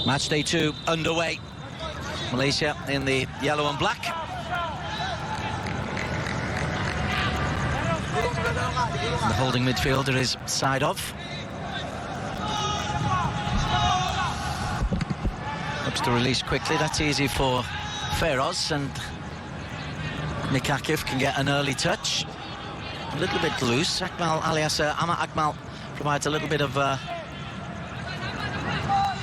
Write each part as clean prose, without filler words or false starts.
Match day 2 underway. Malaysia in the yellow and black. The holding midfielder is side off. Looks to release quickly. That's easy for Feroz, and Nick Akif can get an early touch. A little bit loose. Akmal alias Ama Akmal provides a little bit of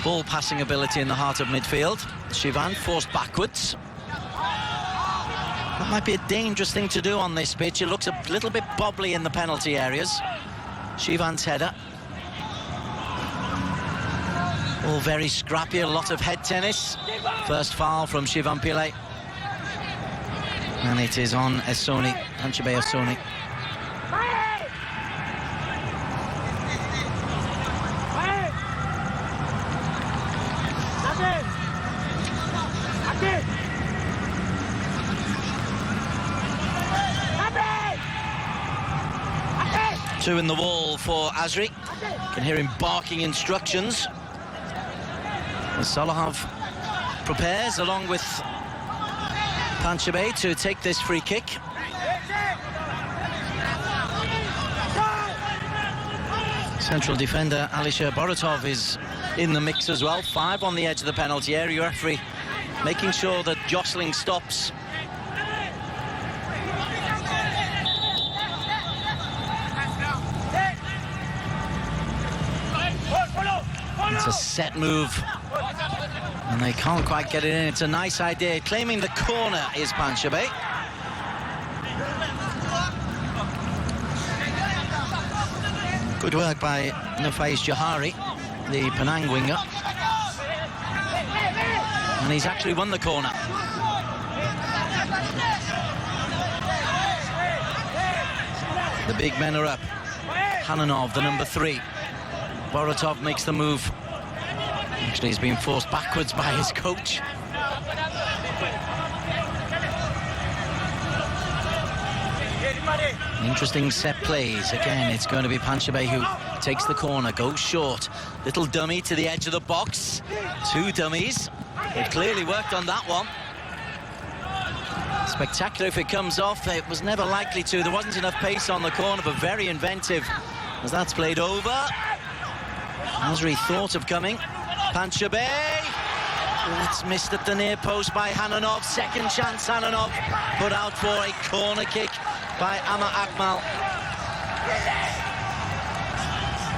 ball passing ability in the heart of midfield. Shivan forced backwards. That might be a dangerous thing to do on this pitch. It looks a little bit bobbly in the penalty areas. Shivan's header. All very scrappy, a lot of head tennis. First foul from Shivan Pillai. And it is on Essoni, Panchabe Essoni. Two in the wall for Azri. Can hear him barking instructions. And Salahov prepares along with Panchabe to take this free kick. Central defender Alisher Boratov is in the mix as well. 5 on the edge of the penalty area. Referee making sure that jostling stops. It's a set move, and they can't quite get it in. It's a nice idea. Claiming the corner is Panchabe. Good work by Nafais Johari, the Penang winger. And he's actually won the corner. The big men are up. Hananov, the number 3. Boratov makes the move. Actually, he's been forced backwards by his coach. Interesting set plays. Again, it's going to be Panchabe who takes the corner, goes short. Little dummy to the edge of the box. 2 dummies. They've clearly worked on that one. Spectacular if it comes off. It was never likely to. There wasn't enough pace on the corner, but very inventive as that's played over. Azri thought of coming. Panchabe. It's missed at the near post by Hananov. Second chance, Hananov put out for a corner kick by Ama Akmal.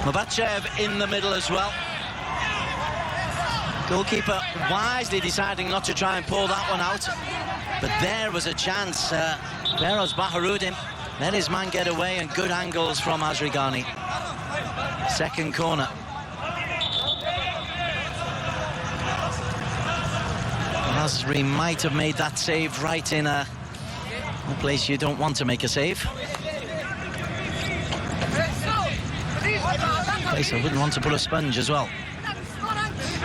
Mabachev in the middle as well. Goalkeeper wisely deciding not to try and pull that one out. But there was a chance. Feroz Baharudin let his man get away, and good angles from Azri Ghani. Second corner. Azri might have made that save right in a place you don't want to make a save. Place I wouldn't want to put a sponge as well.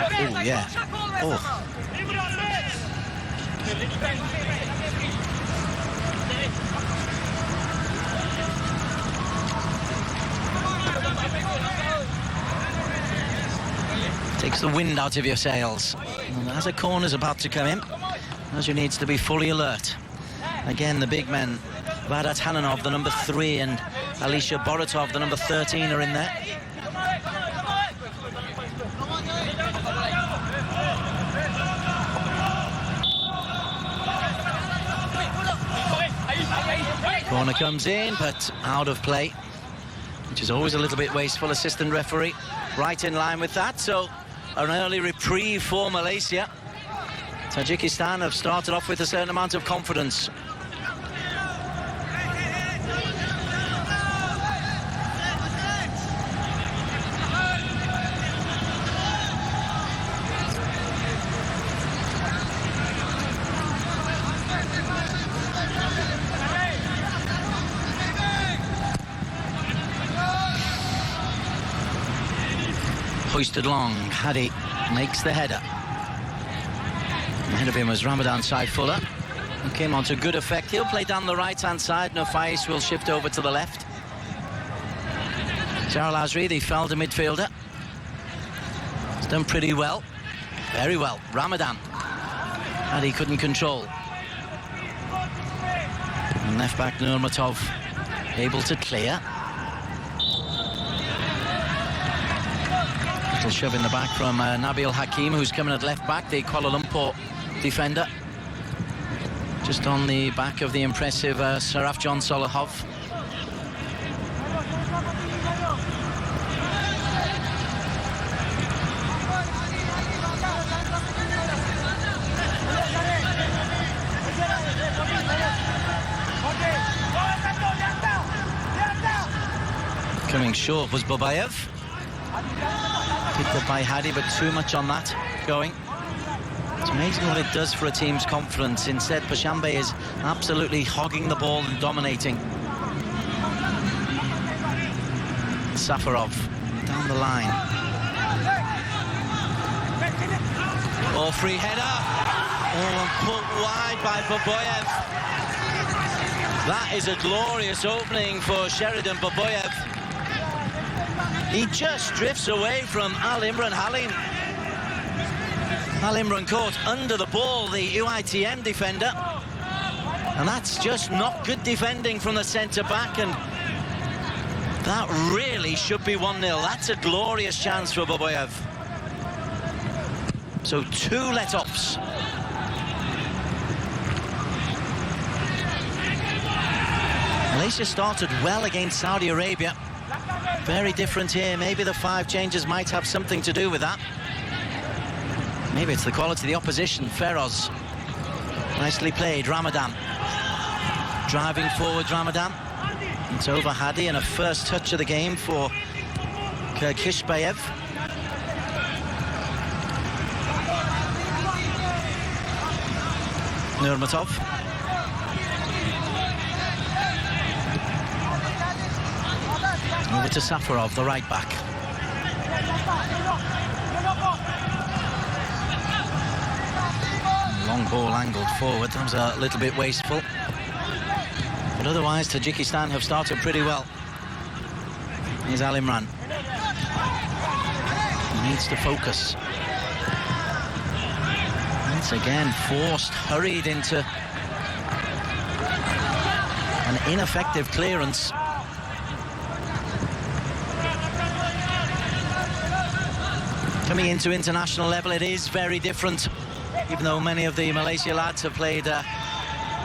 Oh, yeah. Oh. Takes the wind out of your sails. And as a corner's about to come in, Azri needs to be fully alert. Again, the big men, Vadat Hananov, the number 3, and Alisher Boratov, the number 13, are in there. Corner comes in, but out of play, which is always a little bit wasteful. Assistant referee right in line with that, so an early reprieve for Malaysia. Tajikistan have started off with a certain amount of confidence. Hoisted long, Hadi makes the header. Ahead of him was Ramadan Saifuller, who came on to good effect. He'll play down the right-hand side. Nafais will shift over to the left. Jarl Azri, the Felder midfielder, has done pretty well. Very well. Ramadan. And he couldn't control. And left back Nurmatov able to clear. Little shove in the back from Nabil Hakim, who's coming at left back, the Kuala Lumpur defender. Just on the back of the impressive Sarafjan Solihov. Coming short was Babayev. Picked up by Hadi, but too much on that going. It's amazing what it does for a team's confidence. Instead, Pashambe is absolutely hogging the ball and dominating. Safarov down the line. Oh, free header. Oh, and put wide by Babayev. That is a glorious opening for Sheridan Babayev. He just drifts away from Al Imran Halim. Al Imran caught under the ball, the UITM defender. And that's just not good defending from the centre-back, and that really should be 1-0. That's a glorious chance for Babayev. So 2 let-offs. Malaysia started well against Saudi Arabia. Very different here. Maybe the 5 changes might have something to do with that. Maybe it's the quality of the opposition. Feroz. Nicely played. Ramadan. Driving forward, Ramadan. It's over Hadi, and a first touch of the game for Kishbayev. Nurmatov. Over to Safarov, the right back. Long ball angled forward. That was a little bit wasteful. But otherwise, Tajikistan have started pretty well. Here's Al Imran. He needs to focus. Once again, forced, hurried into an ineffective clearance. Coming into international level, it is very different. Even though many of the Malaysia lads have played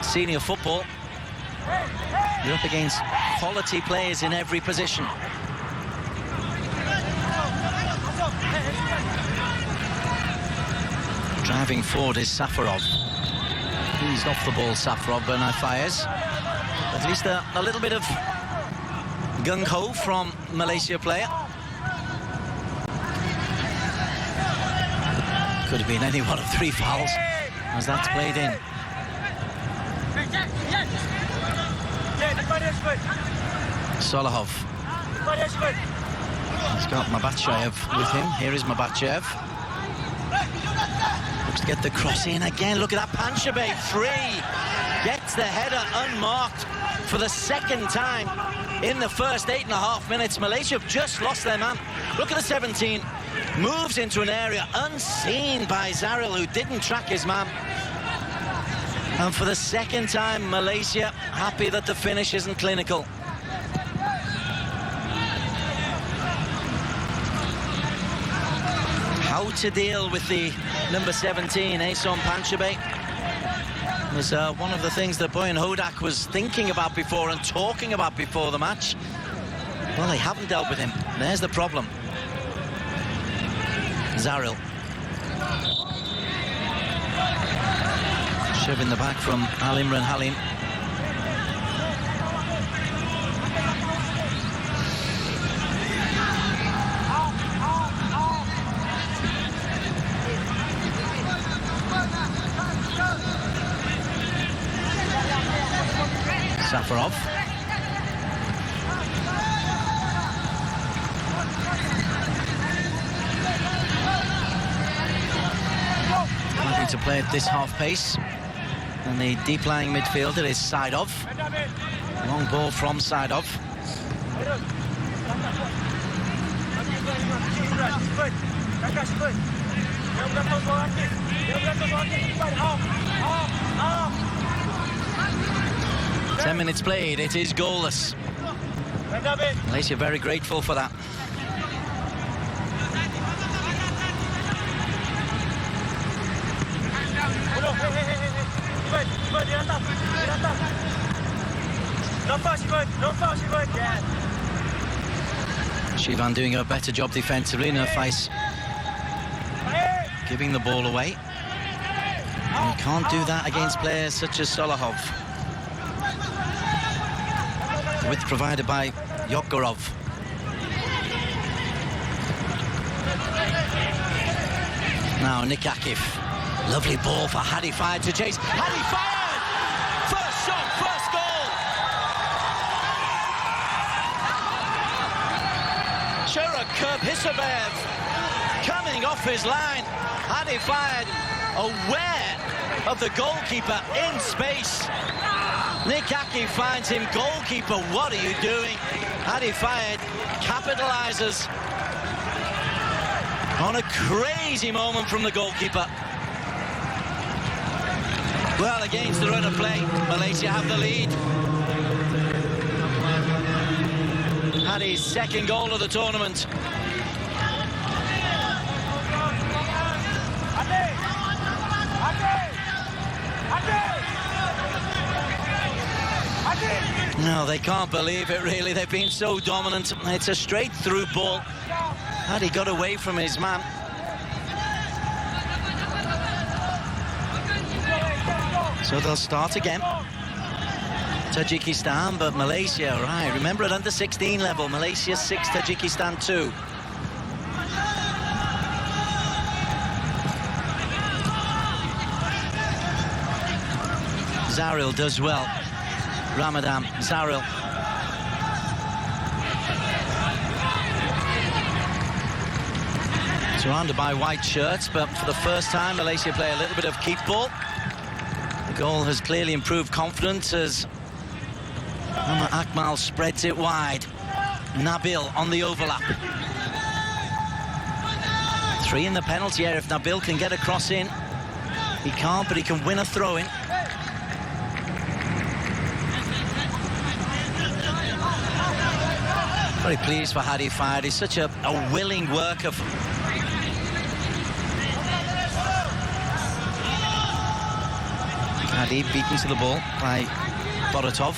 senior football, you're up against quality players in every position. Driving forward is Safarov. Eased off the ball, Safarov, and fires. At least a little bit of gung-ho from Malaysia player. Could have been any one of 3 fouls as that's played in. Solihov. He's got Mabachev with him. Here is Mabachev. Looks to get the cross in again. Look at that, Panchabay, free. Gets the header unmarked for the 2nd time in the first 8.5 minutes. Malaysia have just lost their man. Look at the 17. Moves into an area unseen by Zaril, who didn't track his man. And for the 2nd time, Malaysia happy that the finish isn't clinical. How to deal with the number 17, Asom Panchabay, was one of the things that Boyan Hodak was thinking about before and talking about before the match. Well, they haven't dealt with him. There's the problem. Zaril. Shove in the back from Al Imran Halim. Safarov. Happy to play at this half pace. And the deep-lying midfielder is Saidov. Long ball from Saidov. Ten minutes played, it is goalless. Malaysia very grateful for that. Shivan doing a better job defensively. Nurfais giving the ball away. And you can't do that against players such as Solahov. Width provided by Yodgorov. Now Nick Akif. Lovely ball for Hadi Fayed to chase. Hadi Fayed! First shot, first goal! Shurakub Hisabev coming off his line. Hadi Fayed aware of the goalkeeper in space. Nick Akif finds him. Goalkeeper, what are you doing? Hadi Fayed capitalises on a crazy moment from the goalkeeper. Well, against the run of play, Malaysia have the lead. Hadi's second goal of the tournament. No, they can't believe it, really. They've been so dominant. It's a straight through ball. Hadi got away from his man. So they'll start again. Tajikistan, but Malaysia, right. Remember at under 16 level, Malaysia 6, Tajikistan 2. Zaril does well. Ramadan, Zaril. Surrounded by white shirts, but for the first time, Malaysia play a little bit of keep ball. The goal has clearly improved confidence as Muhammad Akmal spreads it wide. Nabil on the overlap. 3 in the penalty area if Nabil can get a cross in. He can't, but he can win a throw-in. Very pleased for Hadi Fayed. He's such a willing worker. Hadi beaten to the ball by Boratov.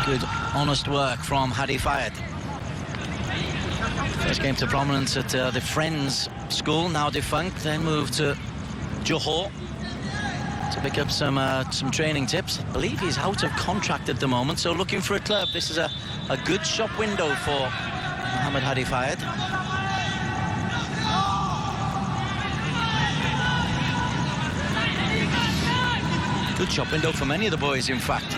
Good, honest work from Hadi Fayed. First came to prominence at the Friends School, now defunct, then moved to Johor to pick up some training tips. I believe he's out of contract at the moment, so looking for a club. This is a good shop window for Mohammad Hadi Fayed. Good shop window for many of the boys, in fact.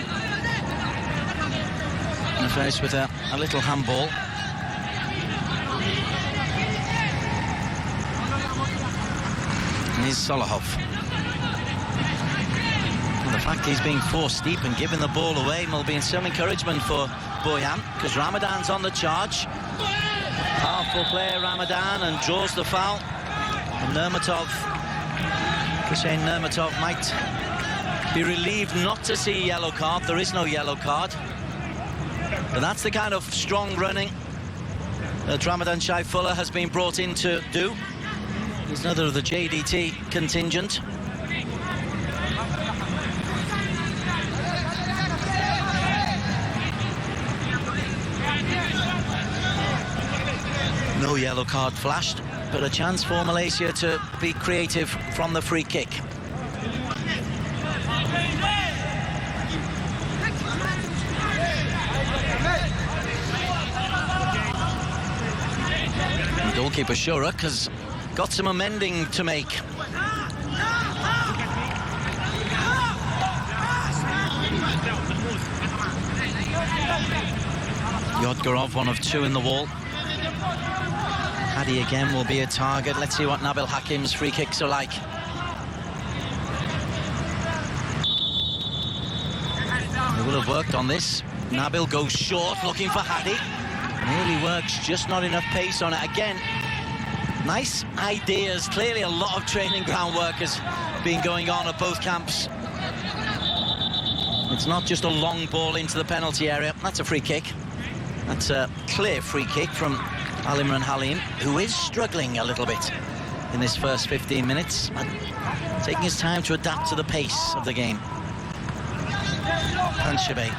In the face with a little handball. Is Solahov. And the fact he's being forced deep and giving the ball away will be some encouragement for Boyan, because Ramadan's on the charge. Powerful player Ramadan, and draws the foul. And Hussein Nurmatov might be relieved not to see a yellow card. There is no yellow card. But that's the kind of strong running that Ramadan Shai-Fuller has been brought in to do. He's another of the JDT contingent. No yellow card flashed, but a chance for Malaysia to be creative from the free kick. And goalkeeper Shurak has got some amending to make. Yodgorov, one of 2 in the wall. Hadi again will be a target. Let's see what Nabil Hakim's free kicks are like. They will have worked on this. Nabil goes short, looking for Hadi. Nearly works, just not enough pace on it. Again, nice ideas. Clearly a lot of training groundwork has been going on at both camps. It's not just a long ball into the penalty area. That's a free kick. That's a clear free kick from Al Imran Halim, who is struggling a little bit in this first 15 minutes, taking his time to adapt to the pace of the game. Panshabay.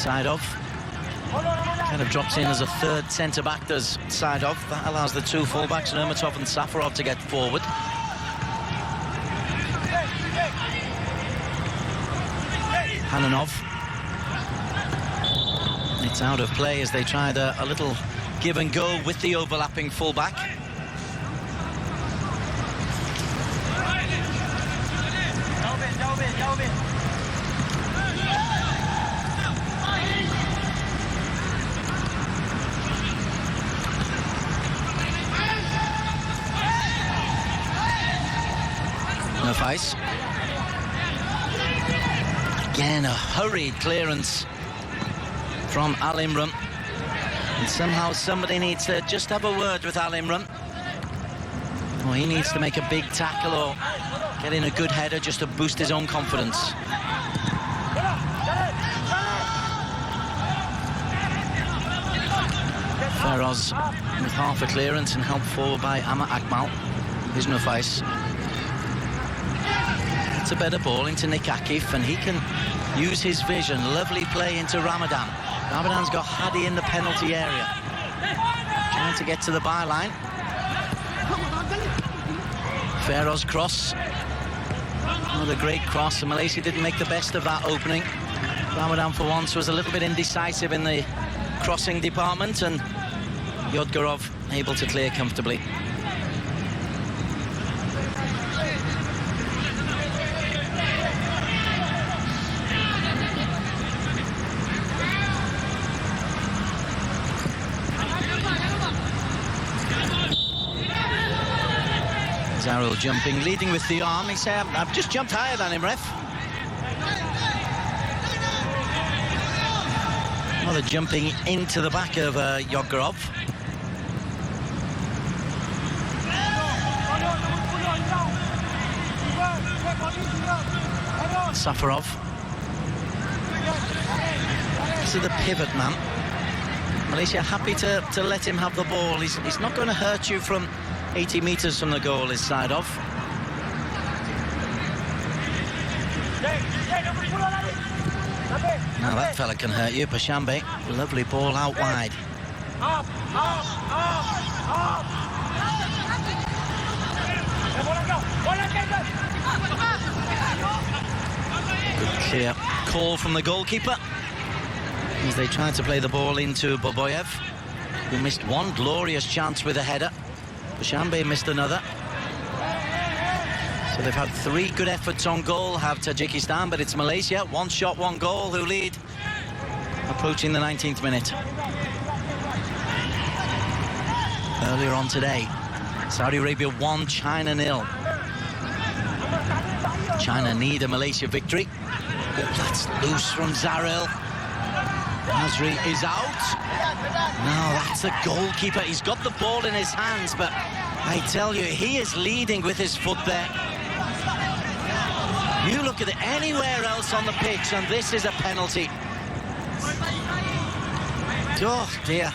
Saidov kind of drops in as a third centre-back, does Saidov. That allows the two full-backs, Nurmatov and Safarov, to get forward. Hananov. It's out of play as they tried a little give and go with the overlapping full-back. Nafais. Again, a hurried clearance from Al Imran. And somehow somebody needs to just have a word with Al Imran. Or he needs to make a big tackle or get in a good header just to boost his own confidence. Feroz with half a clearance and helped forward by Amma Akmal. Here's Nafais. It's a better ball into Nick Akif, and he can use his vision. Lovely play into Ramadan. Ramadan's got Hadi in the penalty area, trying to get to the byline. Feroz cross. Another great cross, and Malaysia didn't make the best of that opening. Ramadan for once was a little bit indecisive in the crossing department, and Yodgorov able to clear comfortably. Zarul jumping, leading with the arm. He said, I've just jumped higher than him, ref. Another jumping into the back of Yodgorov. Safarov. This is the pivot man. Malaysia happy to let him have the ball. He's not going to hurt you from 80 metres from the goal, is Saidov. Now that fella can hurt you, Pashambe. Lovely ball out wide. Good clear call from the goalkeeper as they tried to play the ball into Boboyev, who missed one glorious chance with a header. Pashambe missed another. So they've had three good efforts on goal, have Tajikistan, but it's Malaysia, one shot, one goal, who lead, approaching the 19th minute. Earlier on today, Saudi Arabia won, China 0. China need a Malaysia victory. Oh, that's loose from Zaril. Nasri is out. Now that's the goalkeeper. He's got the ball in his hands, but I tell you, he is leading with his foot there. You look at it anywhere else on the pitch, and this is a penalty. Oh, dear.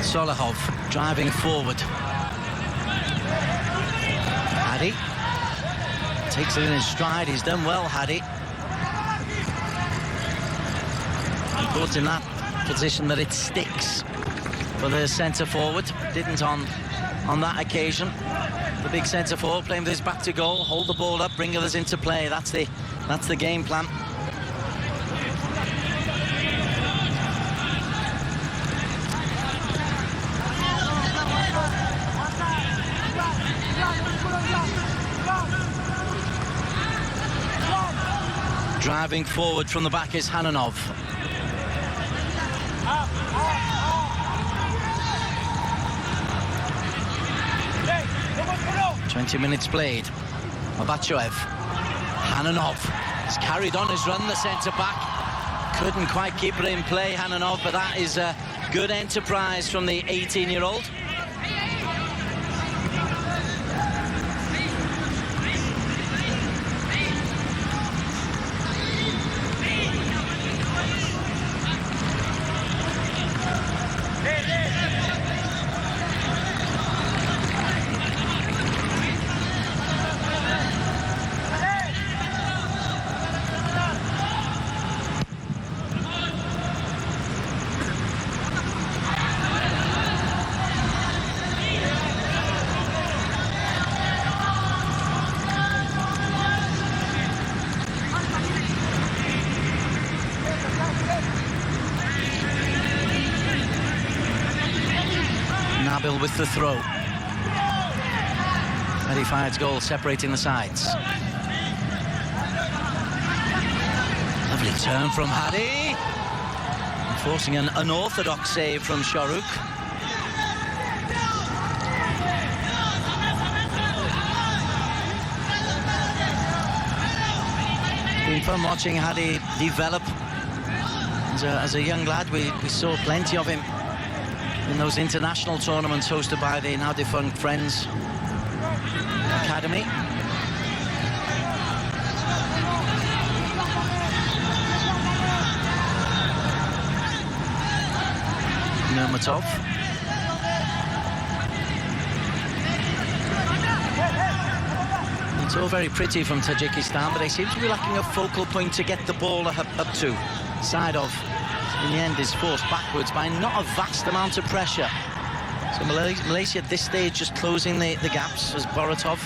Solihov driving forward. Hadi takes it in his stride. He's done well, Hadi. Put in that position that it sticks for the centre forward. Didn't on that occasion. The big centre forward playing with his back to goal, hold the ball up, bring others into play. That's the game plan. Driving forward from the back is Hananov. 20 minutes played. Mabachoev. Hananov has carried on his run, the centre-back. Couldn't quite keep it in play, Hananov, but that is a good enterprise from the 18-year-old. Nabil with the throw. Eddie Fayed's goal separating the sides. Lovely turn from Hadi. Forcing an unorthodox save from Shahrukh. It's been fun watching Hadi develop. As a young lad, we saw plenty of him in those international tournaments hosted by the now defunct Friends Academy. Nurmatov. It's all very pretty from Tajikistan, but they seem to be lacking a focal point to get the ball up to. Side of, in the end, is forced backwards by not a vast amount of pressure. So Malaysia at this stage just closing the gaps as Boratov.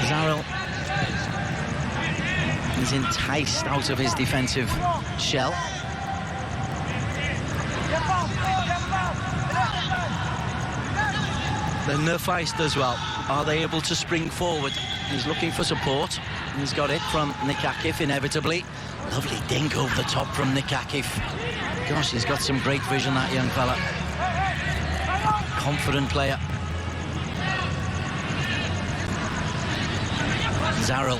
Zaril is enticed out of his defensive shell. The Nurfeist as well. Are they able to spring forward? He's looking for support. He's got it from Nikakif, inevitably. Lovely dink over the top from Nikakif. Gosh, he's got some great vision, that young fella. Confident player. Zaril.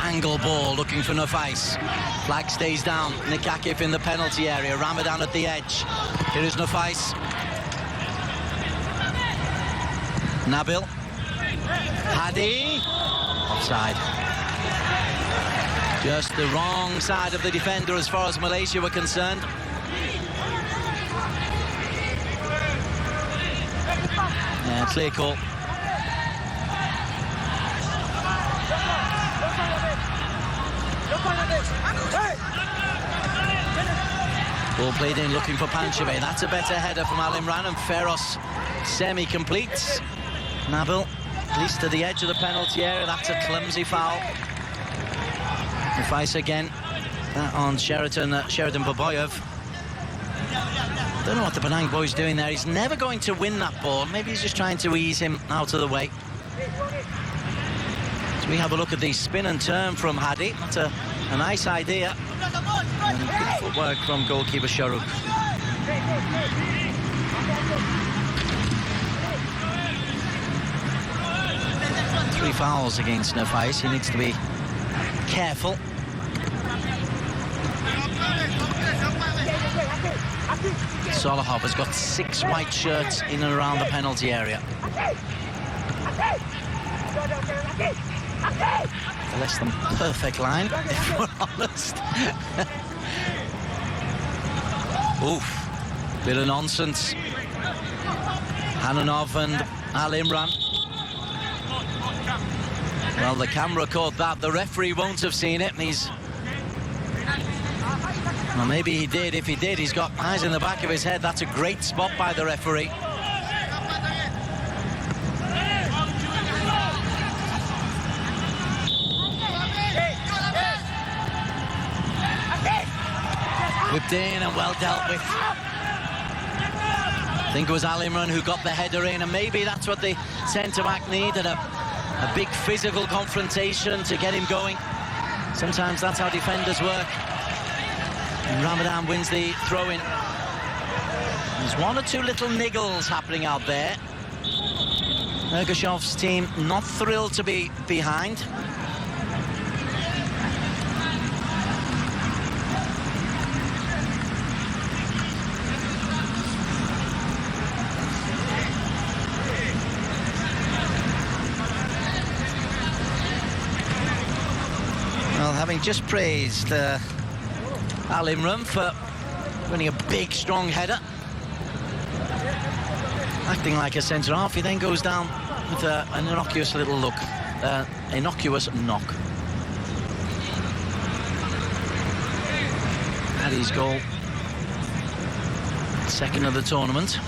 Angle ball, looking for Nurfeist. Flag stays down. Nikakif in the penalty area. Ramadan at the edge. Here is Nurfeist. Nabil. Hadi. Offside. Just the wrong side of the defender as far as Malaysia were concerned. Yeah, clear call. Ball played in, looking for Panchave. That's a better header from Al Imran, and Feroz semi-completes. Nabil, at least to the edge of the penalty area. That's a clumsy foul. Nurfeist again. That on Sheridan Baboyev. Don't know what the Penang boy's doing there. He's never going to win that ball. Maybe he's just trying to ease him out of the way. So we have a look at the spin and turn from Hadi. That's a nice idea. And good footwork from goalkeeper Shahrukh. Three fouls against Nurfeist. He needs to be careful. Solihov has got 6 white shirts in and around the penalty area. Less than perfect line, if we're honest. Oof, bit of nonsense. Hananov and Al Imran. Well, the camera caught that. The referee won't have seen it, and he's... Well, maybe he did. If he did, he's got eyes in the back of his head. That's a great spot by the referee. Whipped in and well dealt with. I think it was Al Imran who got the header in, and maybe that's what the centre-back needed, a big physical confrontation to get him going. Sometimes that's how defenders work. And Ramadan wins the throw-in. There's one or two little niggles happening out there. Ergashov's team not thrilled to be behind. Well, having just praised Al Imran for winning a big, strong header, acting like a centre-half, he then goes down with an innocuous little look, innocuous knock. Paddy's goal, second of the tournament.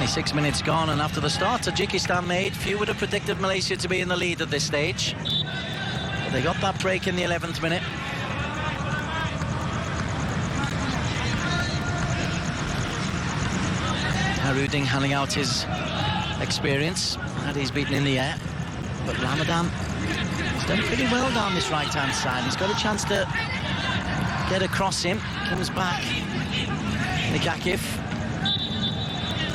Six minutes gone, and after the start Tajikistan made, few would have predicted Malaysia to be in the lead at this stage. But they got that break in the 11th minute. Harudin handing out his experience, and he's beaten in the air. But Ramadan has done pretty well down this right-hand side. He's got a chance to get across him. Comes back. Nikakif.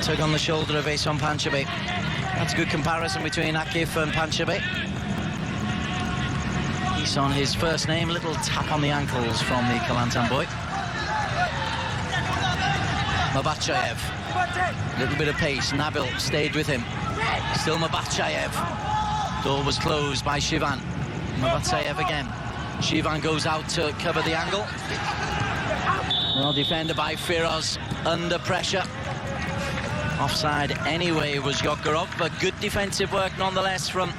Took on the shoulder of Ehsan Panchabe. That's a good comparison between Akif and Panchabe. Ehsan, his first name, a little tap on the ankles from the Kelantan boy. Mabachayev, a little bit of pace. Nabil stayed with him. Still Mabachayev. Door was closed by Shivan. Mabachayev again. Shivan goes out to cover the angle. Well defended by Firoz, under pressure. Offside anyway was Yokarov, but good defensive work nonetheless from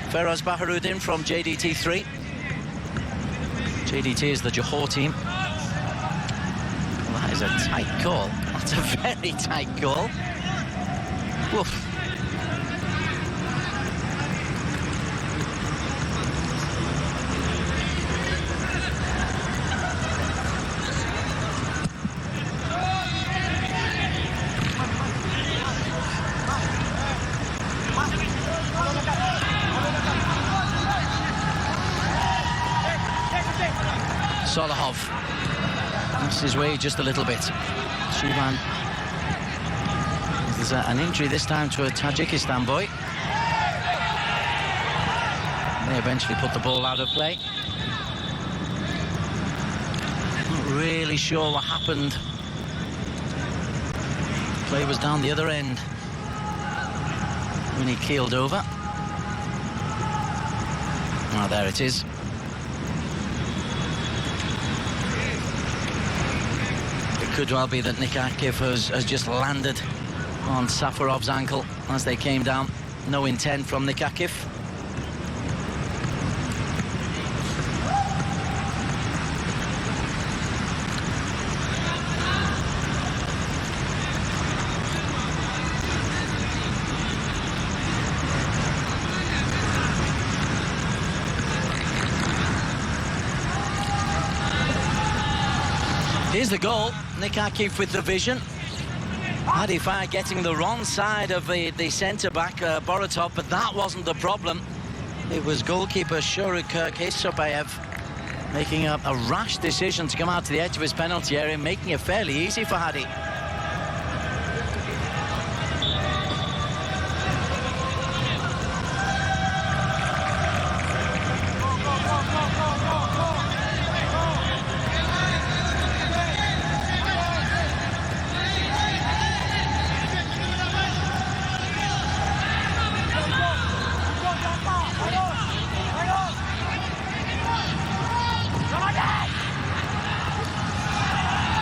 Feroz Baharudin from JDT3. JDT is the Johor team. Well, that is a tight call. That's a very tight call. Woof. Solihov missed his way just a little bit. Shivan. There's an injury this time to a Tajikistan boy. They eventually put the ball out of play. Not really sure what happened. Play was down the other end when he keeled over. Oh, there it is. Could well be that Nikakif has just landed on Safarov's ankle as they came down. No intent from Nikakif. Here's the goal. Nikakif with the vision. Hadi Fire getting the wrong side of the centre-back, Boratov, but that wasn't the problem. It was goalkeeper Shuruk Kesobayev making a rash decision to come out to the edge of his penalty area, making it fairly easy for Hadi.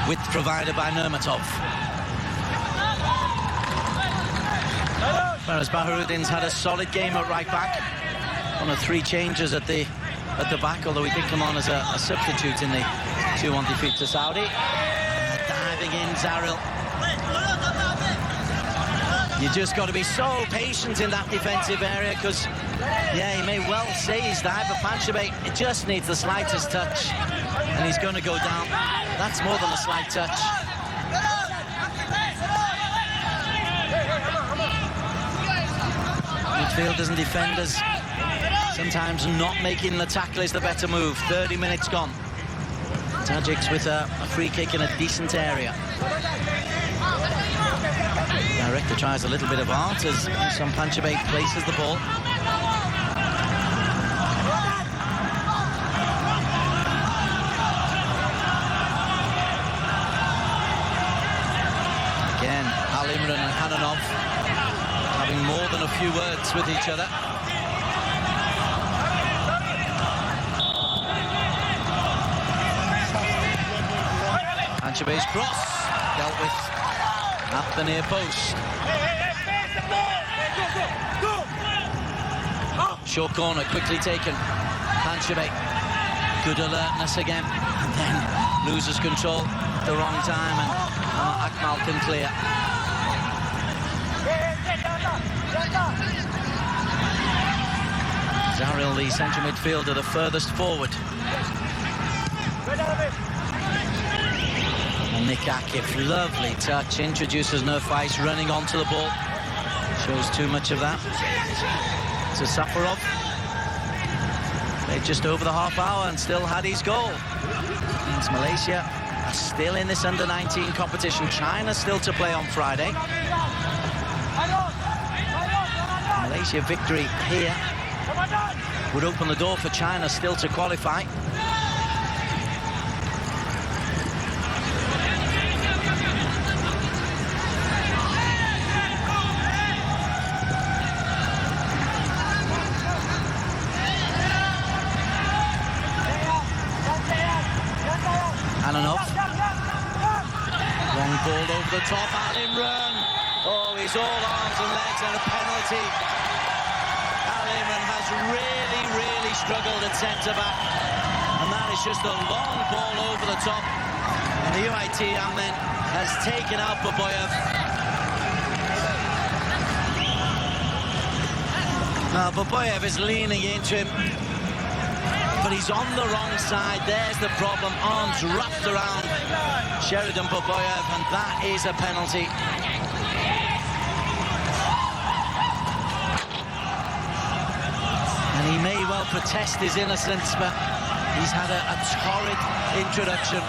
Width provided by Nurmatov. Whereas Baharudin's had a solid game at right back. One of 3 changes at the back, although he did come on as a substitute in the 2-1 defeat to Saudi. Diving in, Zaril. You just got to be so patient in that defensive area, because, yeah, he may well say he's dive, but Panchabe, it just needs the slightest touch, and he's going to go down. That's more than a slight touch. Midfielders and defenders sometimes not making the tackle is the better move. 30 minutes gone. Tajiks with a free kick in a decent area. Director tries a little bit of art as Ihsan Panchebe places the ball. Again, Al Imran and Hananov having more than a few words with each other. Panchebe's cross dealt with at the near post. Short corner quickly taken. Panchebe, good alertness again, and then loses control at the wrong time, and Akmal can clear. Zaril, the central midfielder, the furthest forward. And Nick Akif, lovely touch, introduces Nurfais running onto the ball. Shows too much of that. To Safarov. Played just over the half hour and still had his goal. Means Malaysia are still in this under-19 competition. China still to play on Friday. Malaysia victory here would open the door for China still to qualify. Long ball over the top, Al Imran. Oh, he's all arms and legs, and a penalty. Al Imran has really struggled at centre-back. And that is just a long ball over the top. And the U19 then has taken out Baboyev. Now, Baboyev is leaning into him, but he's on the wrong side. There's the problem. Arms wrapped around Sheridan Baboyev, and that is a penalty. And he may well protest his innocence, but he's had a torrid introduction.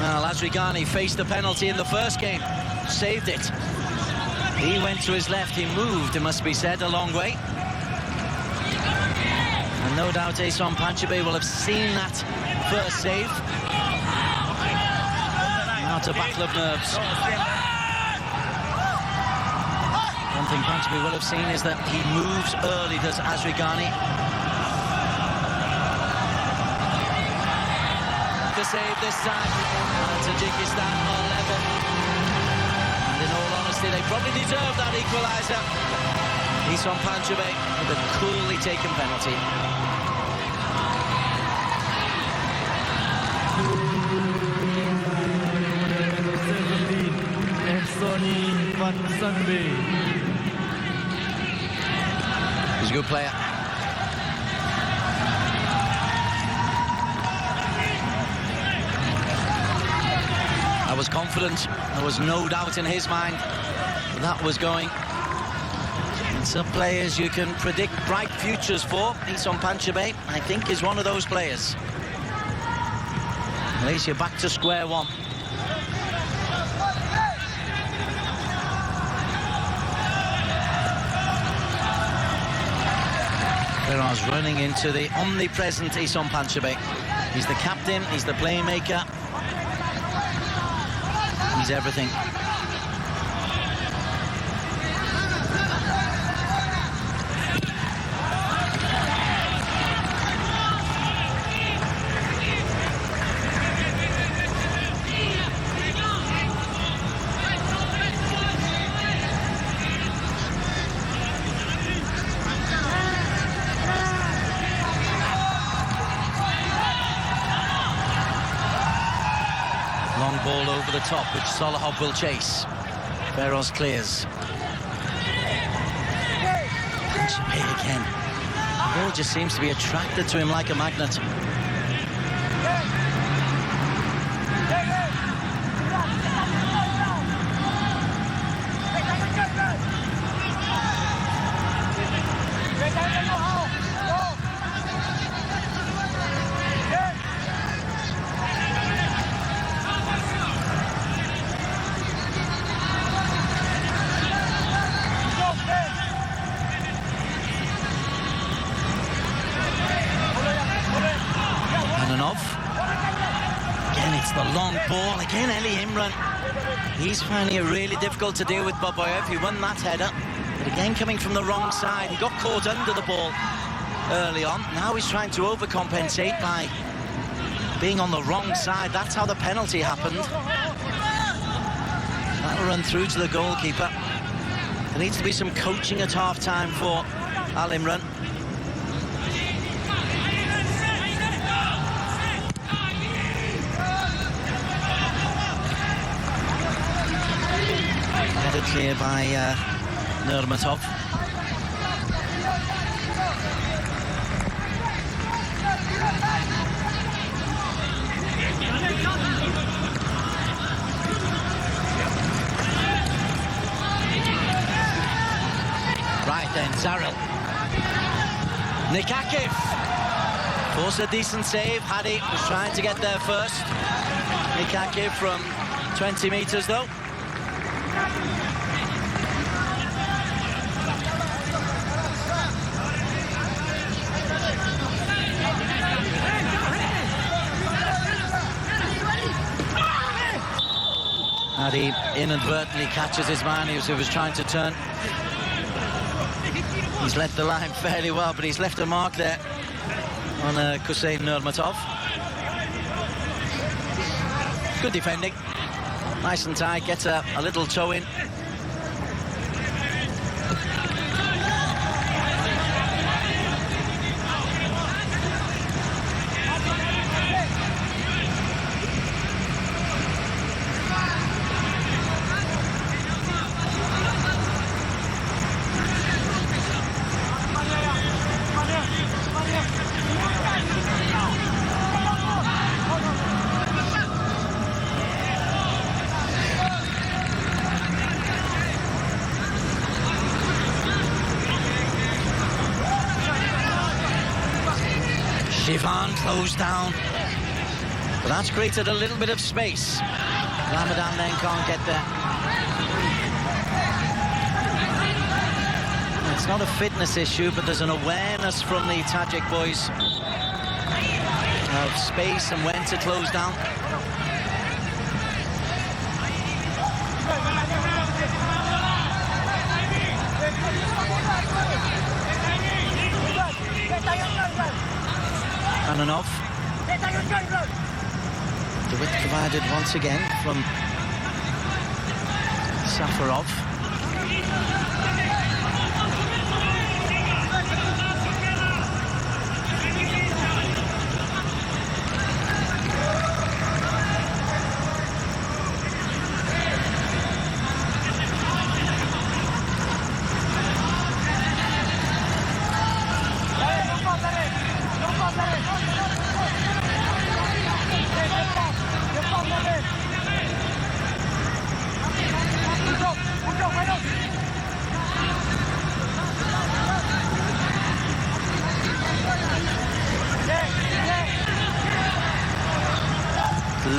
Now, Lasrighani faced the penalty in the first game. Saved it. He went to his left, he moved, it must be said, a long way. And no doubt Ihsan Panchebe will have seen that first save. Now to battle of nerves. One thing Panchebe will have seen is that he moves early, does Lasrighani. The save this time, and Tajikistan are level. In all honesty, they probably deserve that equaliser. Ihsan Panchebe with a coolly taken penalty. He's a good player. I was confident, there was no doubt in his mind that was going. And some players you can predict bright futures for. Ihsan Panchebe, I think, is one of those players. Malaysia back to square one. Ferraz running into the omnipresent Ihsan Panchebe. He's the captain, he's the playmaker. He's everything. Long ball over the top, which Solihov will chase. Ferraz clears. Panchebe again. The ball just seems to be attracted to him like a magnet. ball. Again, Eli Imran. He's finding it really difficult to deal with Babayev. He won that header. But again, coming from the wrong side. He got caught under the ball early on. Now he's trying to overcompensate by being on the wrong side. That's how the penalty happened. That'll run through to the goalkeeper. There needs to be some coaching at half-time for Al Imran. Headed clear by Nurmatov. Right then, Zarel. Nikakif forced a decent save. Hadi was trying to get there first. Nikakif from 20 metres though. Hadi inadvertently catches his man who was trying to turn. He's led the line fairly well, but he's left a mark there on Hussein Nurmatov. Good defending. Nice and tight, gets a little toe in. Shivan closed down, but that's created a little bit of space. Ramadan then can't get there. It's not a fitness issue, but there's an awareness from the Tajik boys of space and when to close down. Ananov. The width provided once again from Safarov.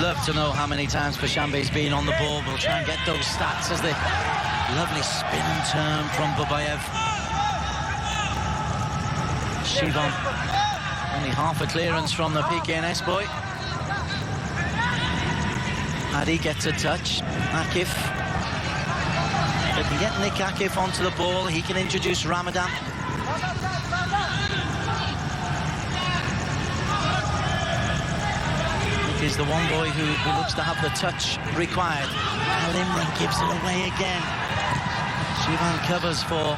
Love to know how many times Pashambe's been on the ball. We'll try and get those stats as the lovely spin and turn from Babayev. Shivan, only half a clearance from the PKNS boy. Hadi gets a touch. Akif. They can get Nick Akif onto the ball. He can introduce Ramadan. Is the one boy who looks to have the touch required. Al Imran gives it away again. Shivan covers for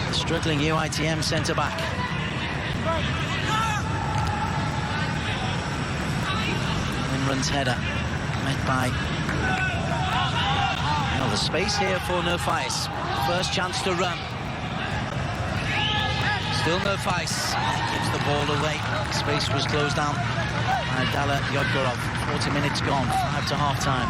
the struggling UITM centre-back. Imran's header met by... Well, the space here for Nurfais. First chance to run. Still Nurfais. Gives the ball away. Space was closed down. Dala Yodgorov, 40 minutes gone, 5 to half-time.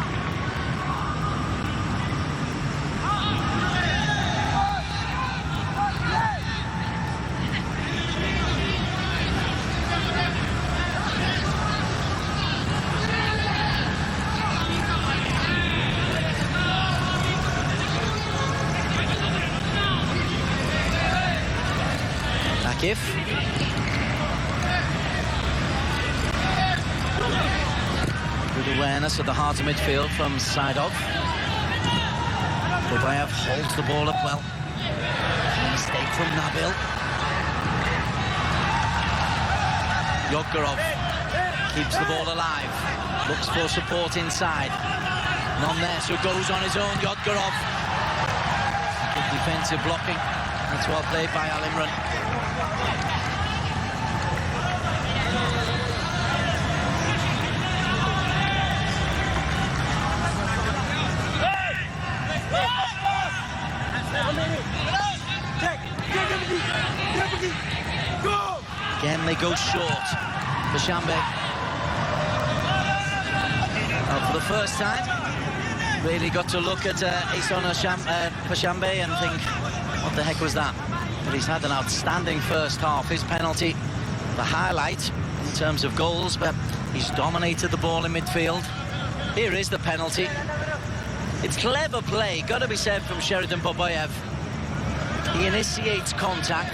Akif. awareness at the heart of midfield from Saidov. Babayev holds the ball up well. Mistake from Nabil. Yodgorov keeps the ball alive. Looks for support inside. None there, so goes on his own. Yodgorov. Good defensive blocking. That's well played by Al Imran. Again, they go short. Fashambe. For the first time, really got to look at Ihsan Fashambe and think, what the heck was that? But he's had an outstanding first half. His penalty, the highlight in terms of goals, but he's dominated the ball in midfield. Here is the penalty. It's clever play, got to be said, from Sheridan Babayev. He initiates contact,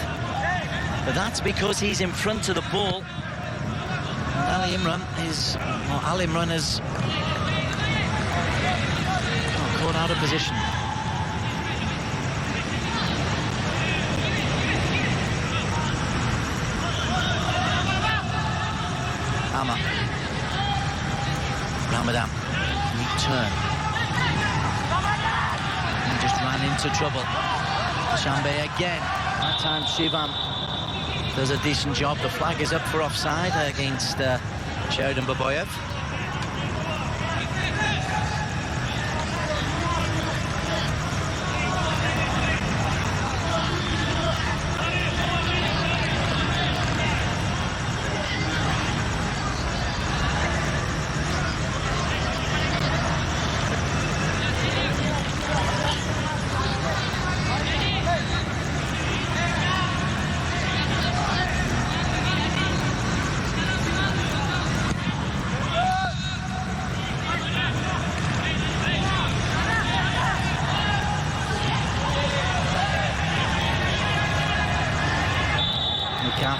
but that's because he's in front of the ball. And Al Imran is caught out of position. Ama. Ramadan. Neat turn. He just ran into trouble. Shambe again. That time Shivam does a decent job. The flag is up for offside against Sheridan Babayev.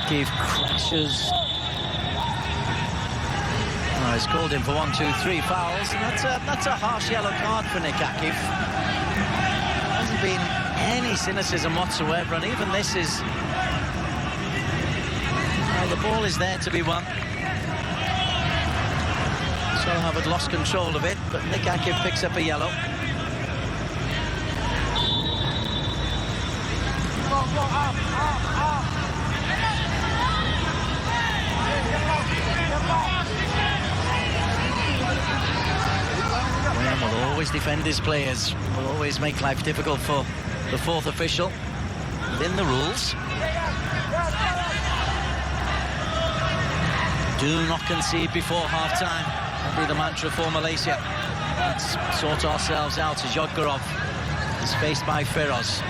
Gave crashes. Oh, he's called in for 1, 2, 3 fouls, and that's a harsh yellow card for Nick Akif. Hasn't been any cynicism whatsoever, and even this is. Well, the ball is there to be won. Solhab had lost control of it, but Nick Akif picks up a yellow. Will always defend his players, will always make life difficult for the fourth official within the rules. Do not concede before half-time. That'll be the mantra for Malaysia. Let's sort ourselves out as Yodgorov is faced by Feroz.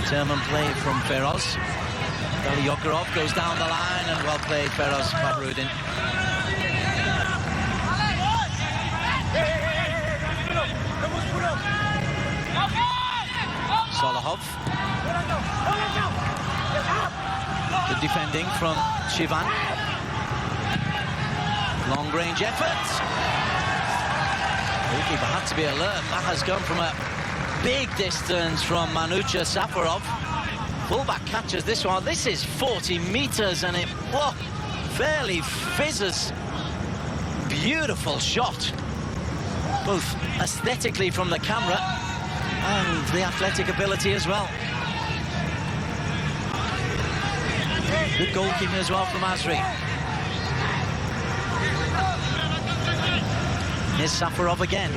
Determined play from Feroz. Yodgorov goes down the line, and well played, Feroz Fahrudin. Solahov. Good defending from Shivan. Long range effort. The goalkeeper had to be alert. That has gone from a big distance from Manucha Safarov. Fullback catches this one. This is 40 meters, and it fairly fizzes. Beautiful shot, both aesthetically from the camera and the athletic ability as well. Good goalkeeping as well from Azri. Here's Safarov again.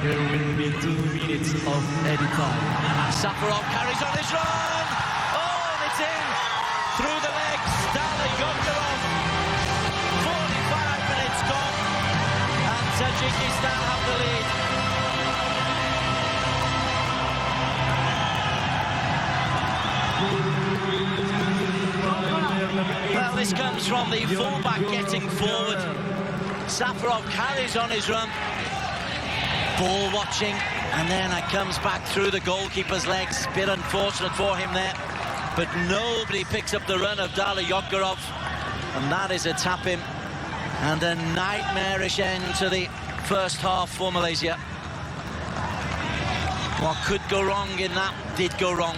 There will be 2 minutes of edit time. Safarov carries on his run. Oh, and it's in through the legs. Dala Yodgorov. 45 minutes gone, and Tajikistan have the lead. Well, this comes from the fullback getting forward. Safarov carries on his run. Ball watching, and then it comes back through the goalkeeper's legs. Bit unfortunate for him there, but nobody picks up the run of Dala Yodgorov, and that is a tap-in And a nightmarish end to the first half for Malaysia. What could go wrong in that did go wrong.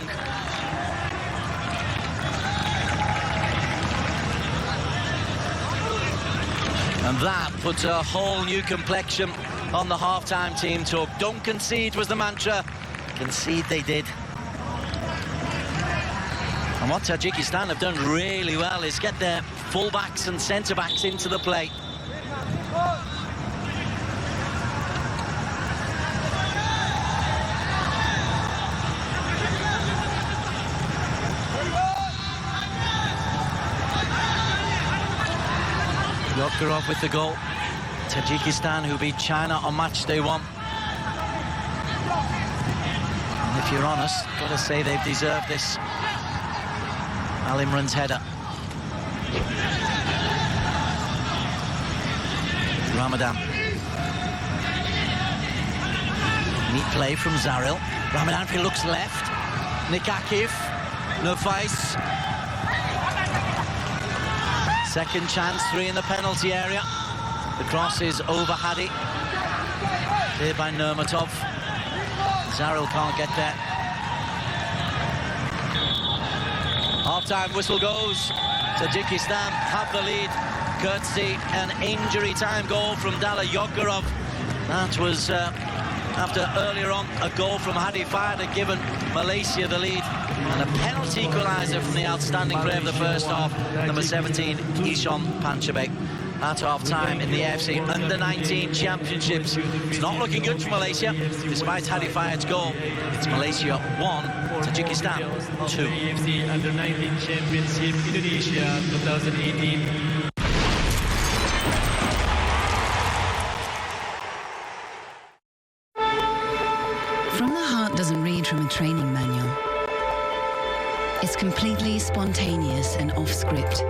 And that puts a whole new complexion on the half-time team talk. Don't concede was the mantra. Concede they did. And what Tajikistan have done really well is get their full-backs and centre-backs into the play. Yodgorov with the goal. Tajikistan, who beat China on match day 1. And if you're honest, got to say they've deserved this. Al Imran's header. Ramadan. Neat play from Zaril. Ramadan looks left. Nikakif. Nufais. Second chance, 3 in the penalty area. The cross is over Hadi. Cleared by Nurmatov. Zaril can't get there. Half-time whistle goes. Tajikistan have the lead, courtesy an injury time goal from Dala Yodgorov. That was after earlier on a goal from Hadi Fayed had given Malaysia the lead. And a penalty equaliser from the outstanding player of the first half, number 17, Ishon Panchabek. At half-time in the AFC Under-19 Championships. It's not looking good for Malaysia, despite Hadi Fayed's goal. It's Malaysia 1, Tajikistan 2. AFC Under-19 Championship Indonesia 2018. From the Heart doesn't read from a training manual. It's completely spontaneous and off-script.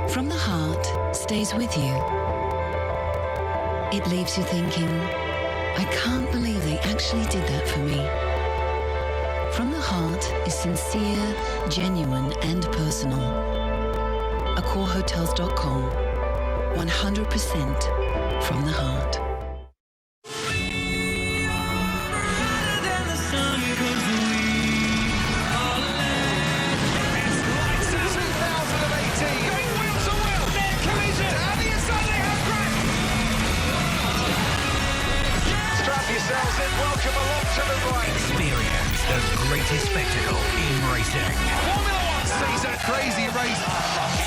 From the Heart stays with you. It leaves you thinking, I can't believe they actually did that for me. From the Heart is sincere, genuine and personal. AccorHotels.com. 100% from the heart. Welcome along to the right. Experience the greatest spectacle in racing. Formula One sees a crazy race.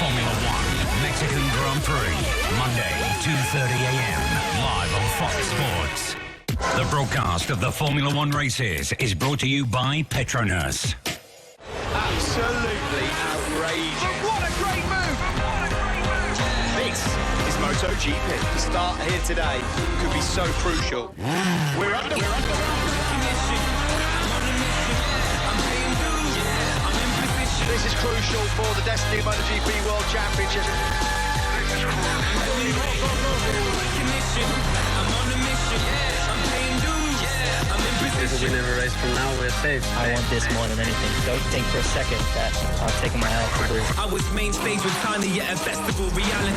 Formula One Mexican Grand Prix, Monday, 2:30 a.m. live on Fox Sports. The broadcast of the Formula One races is brought to you by Petronas. Absolutely outrageous. But what a great move! This is MotoGP. The start here today could be so crucial. We're under. This is crucial for the destiny of MotoGP World Championship. This will never race from now, we're safe. I want this more than anything. Don't think for a second that I'm taking my eye off the ball. I was main stage with tiny yet a festival reality.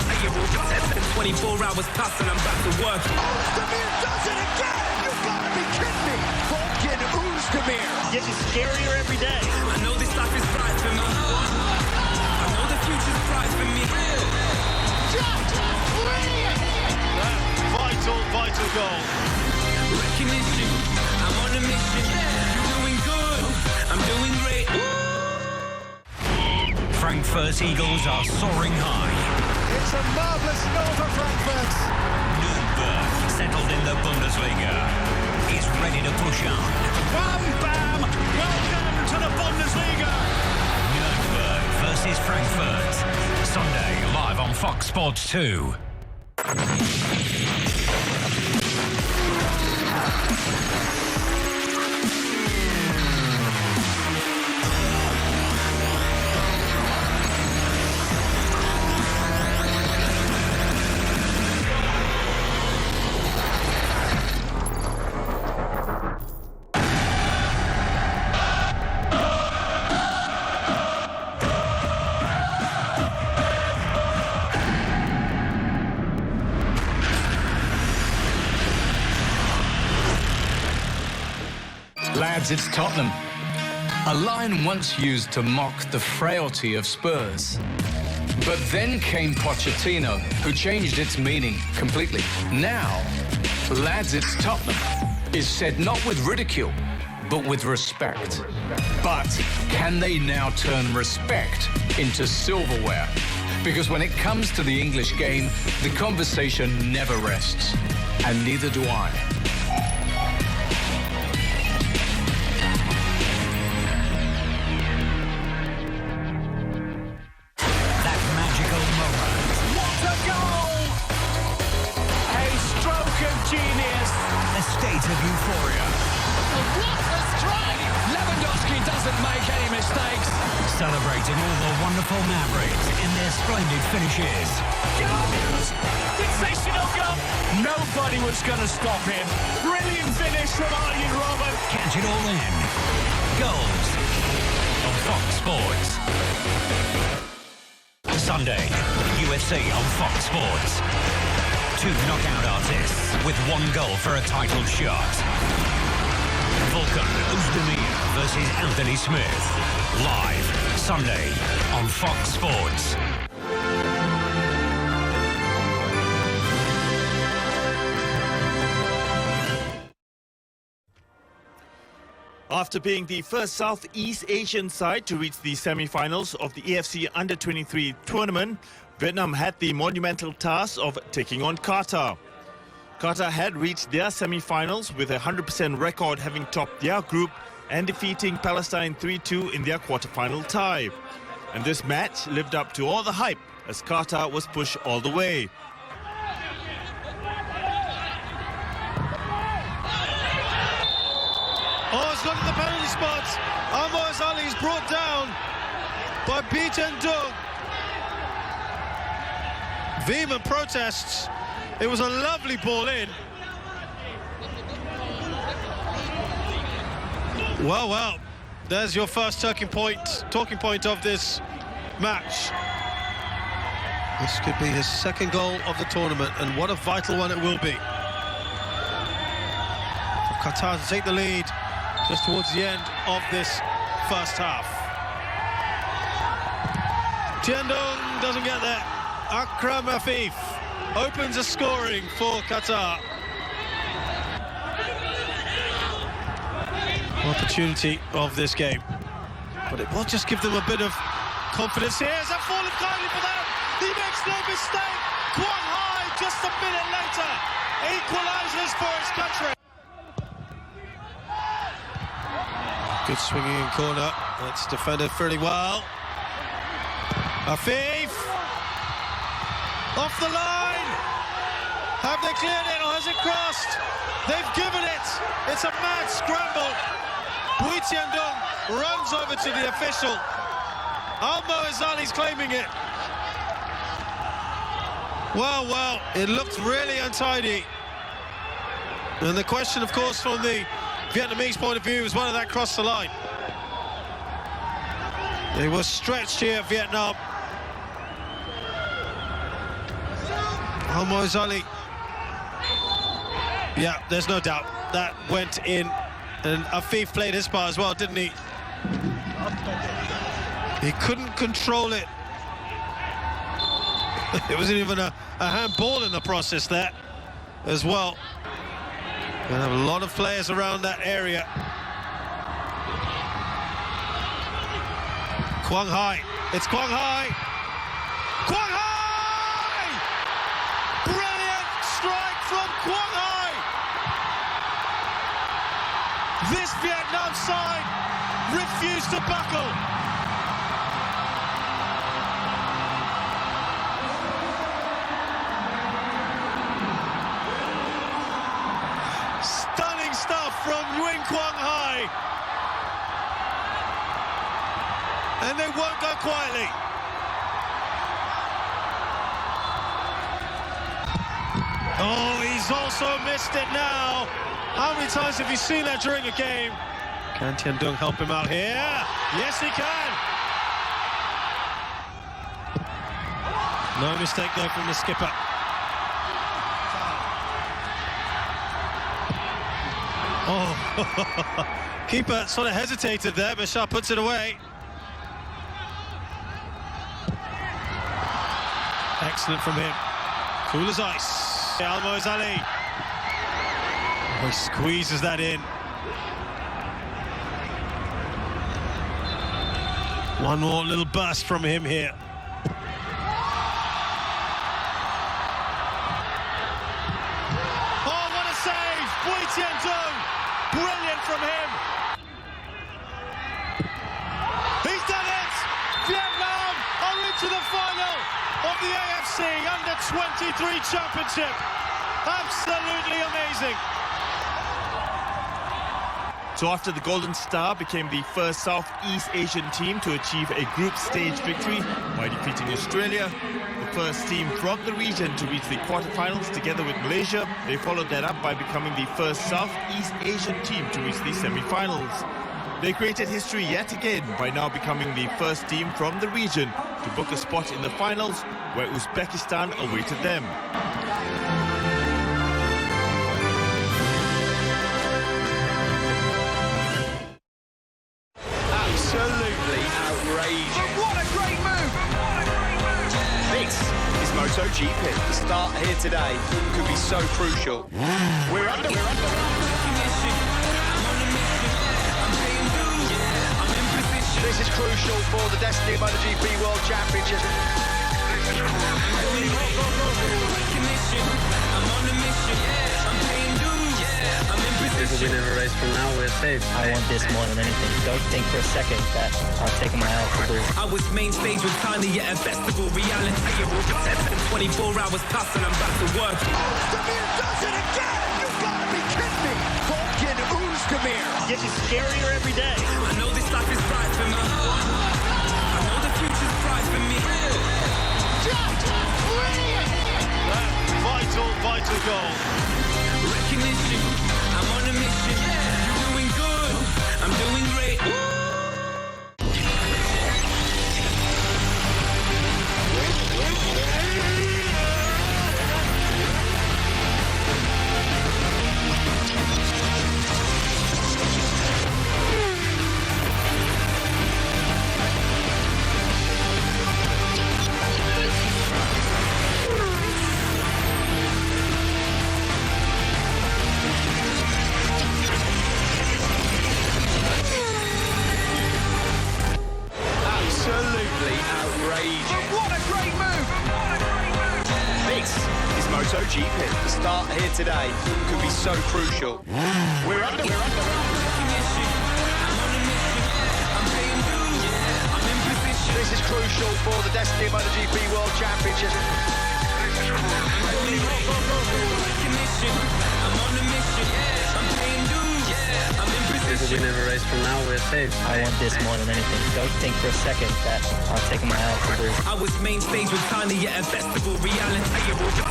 24 hours past and I'm back to work. Ozdemir does it again! You've got to be kidding me! Volkan Ozdemir getting scarier every day. I know this life is bright for me. I know the future's bright for me. Just brilliant! Vital goal. Recognition, I'm on a mission. You're doing good, I'm doing great. Frankfurt Eagles are soaring high. It's a marvellous goal for Frankfurt. Nürnberg, settled in the Bundesliga, is ready to push on. Bam, bam! Welcome to the Bundesliga! Nürnberg versus Frankfurt. Sunday, live on Fox Sports 2. Lads, it's Tottenham. A line once used to mock the frailty of Spurs. But then came Pochettino, who changed its meaning completely. Now, lads, it's Tottenham is said not with ridicule, but with respect. But can they now turn respect into silverware? Because when it comes to the English game, the conversation never rests. And neither do I. That magical moment. What a goal! A stroke of genius. A state of euphoria. What a strike! Lewandowski doesn't make any mistakes. Celebrating all the wonderful Mavericks in their splendid finishes. Sensational goal! Nobody was going to stop him. Brilliant finish from Arjen Robben. Catch it all in. Goals on Fox Sports. Sunday, UFC on Fox Sports. 2 knockout artists with 1 goal for a title shot. Volkan Oezdemir versus Anthony Smith. Live Sunday on Fox Sports. After being the first Southeast Asian side to reach the semi-finals of the AFC Under-23 tournament, Vietnam had the monumental task of taking on Qatar. Qatar had reached their semi-finals with a 100% record, having topped their group and defeating Palestine 3-2 in their quarter-final tie. And this match lived up to all the hype as Qatar was pushed all the way. Oh, it's gone to the penalty spot. Almost Ali is brought down by Dung. Vehement protests. It was a lovely ball in. Well, there's your first talking point of this match. This could be his second goal of the tournament, and what a vital one it will be. For Qatar to take the lead just towards the end of this first half. Tiendong doesn't get there. Akram Afif opens a scoring for Qatar. Opportunity of this game, but it will just give them a bit of confidence here. Has that fallen kindly for them? He makes no mistake. Quang Hai just a minute later equalises for his country. Good swinging in corner. That's defended fairly well. Afif off the line. Have they cleared it or has it crossed? They've given it. It's a mad scramble. Bui Tiendong runs over to the official. Almo Azali's claiming it. Well, it looked really untidy. And the question, of course, from the Vietnamese point of view is whether that crossed the line. They were stretched here, Vietnam. Almo Azali. Yeah, there's no doubt that went in. And Afif played his part as well, didn't he? He couldn't control it. It wasn't even a handball in the process there as well. We have a lot of players around that area. Quang Hai. It's Quang Hai. Quang Hai! Brilliant strike from Quang Hai. This Vietnam side refused to buckle. Stunning stuff from Nguyen Quang Hai. And they won't go quietly. Oh, he's also missed it now. How many times have you seen that during a game? Can Tiendong help him out here? Yes, he can. No mistake there from the skipper. Oh, Keeper sort of hesitated there, but Shah puts it away. Excellent from him. Cool as ice. Almoz Ali. Oh, he squeezes that in. One more little burst from him here. Oh, what a save! Wei-Tian-Dong! Brilliant from him! He's done it! Vietnam are into the final of the AFC Under-23 Championship. Absolutely amazing. So after the Golden Star became the first Southeast Asian team to achieve a group stage victory by defeating Australia, the first team from the region to reach the quarterfinals together with Malaysia, they followed that up by becoming the first Southeast Asian team to reach the semi-finals. They created history yet again by now becoming the first team from the region to book a spot in the finals where Uzbekistan awaited them. Absolutely outrageous. But what a great move! This is MotoGP. The start here today could be so crucial. We're under. This is crucial for the destiny of MotoGP World Championship. This will be the race from now, we're safe. I want this more than anything. Don't think for a second that I'll take my eye off the ball. I was main stage with Tiny at a festival. Reality, it will be 24 hours past and I'm back to work. Ozdemir does it again! You gotta be kidding me! Volkan Ozdemir Gets you scarier every day. I know this life is right for me. I know the future's bright for me. just brilliant! Vital goal. Recognition, I'm on a mission. You're doing good, I'm doing great. Absolutely outrageous. But what a great move! This is MotoGP. The start here today could be so crucial. We're under. This is crucial for the destiny of MotoGP World Championship. This will be the race from now, we're safe. I want this more than anything. Don't think for a second that I'll take my eye off the ball. I was main stage with Tiny at a festival. Reality, it will be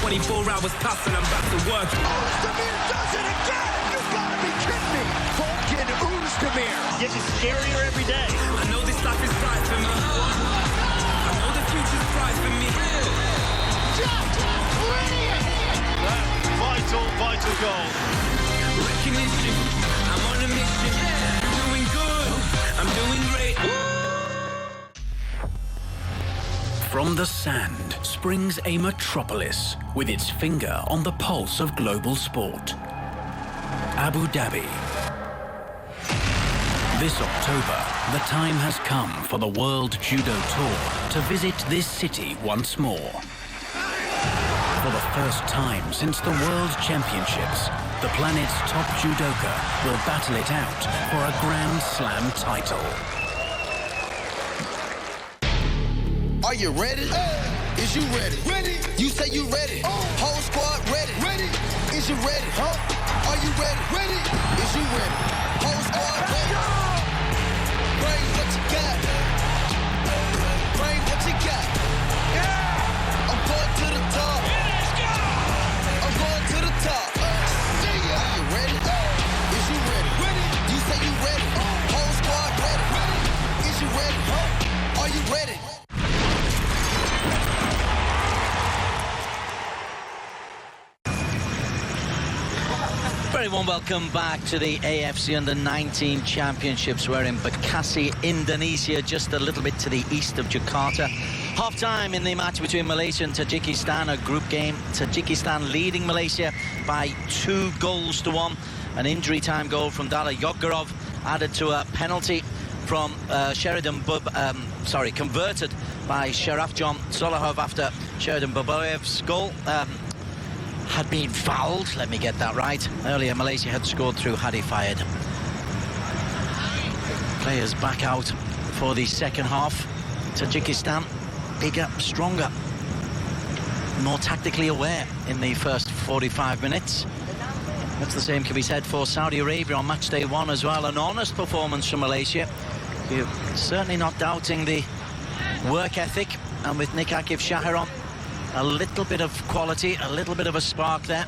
24 hours past and I'm back to work. Ozdemir does it again! You gotta be kidding me! Volkan Ozdemir Gets you scarier every day. I know this life is right for me. I know the future's bright for me. just brilliant! Vital goal. Recognition, I'm on a mission. You're doing good, I'm doing great. From the sand springs a metropolis with its finger on the pulse of global sport. Abu Dhabi. This October, the time has come for the World Judo Tour to visit this city once more. For the first time since the World Championships, the planet's top judoka will battle it out for a Grand Slam title. Are you ready? Is you ready? Ready. You say you ready. Whole squad ready. Ready. Is you ready? Are you ready? Ready. Is you ready? Whole squad ready. Bring what you got. Bring what you got. Yeah. I'm going to the top. Let's go. I'm going to the top. See ya. Are you ready? Is you ready? Ready. You say you ready. Whole squad ready. Ready. Is you ready? Are you ready? Very warm welcome back to the AFC Under-19 Championships. We're in Bekasi, Indonesia, just a little bit to the east of Jakarta. Half-time in the match between Malaysia and Tajikistan, a group game. Tajikistan leading Malaysia by 2-1. An injury time goal from Dala Yodgorov added to a penalty from converted by Sharafjon Zolohov after Sheridan Baboyev's goal. Had been fouled, let me get that right. Earlier, Malaysia had scored through Hadi Fayed. Players back out for the second half. Tajikistan, bigger, stronger, more tactically aware in the first 45 minutes. That's the same can be said for Saudi Arabia on match day 1 as well. An honest performance from Malaysia. You're certainly not doubting the work ethic, and with Nick Akif Shahiron, a little bit of quality, a little bit of a spark there.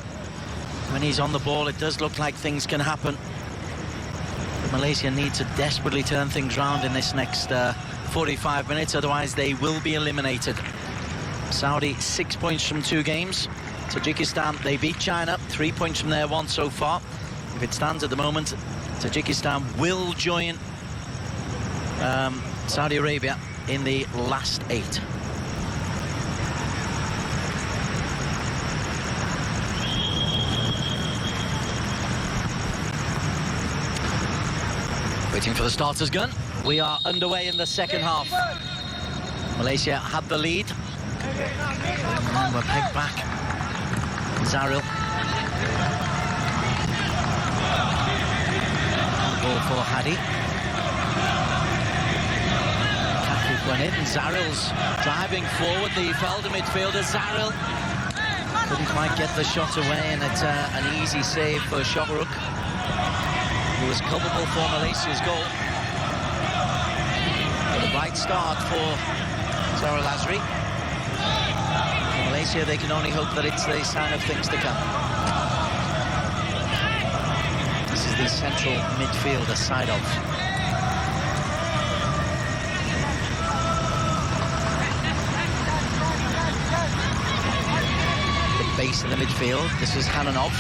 When he's on the ball, it does look like things can happen. But Malaysia need to desperately turn things round in this next 45 minutes, otherwise they will be eliminated. Saudi 6 points from 2 games. Tajikistan, they beat China, 3 points from their 1 so far. If it stands at the moment, Tajikistan will join Saudi Arabia in the last 8. Waiting for the starter's gun. We are underway in the second half. Malaysia had the lead. And we're pegged back. Zaril. Ball for Hadi. Kakif went in. Zaril's driving forward. The Felder midfielder, Zaril. Couldn't quite get the shot away, and it's an easy save for Shohrukh, who was culpable for Malaysia's goal. But a bright start for Zaril Azri. For Malaysia, they can only hope that it's the sign of things to come. This is the central midfielder side of. The base of the midfield, this is Hananov.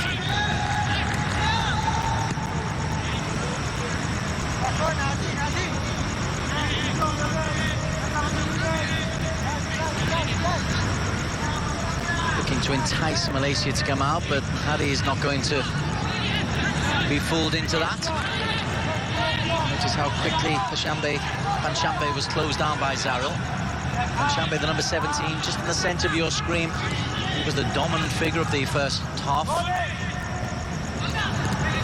Looking to entice Malaysia to come out, but Hadi is not going to be fooled into that. Notice how quickly Panshambe was closed down by Zaril. Panshambe, the number 17, just in the centre of your screen. He was the dominant figure of the first half.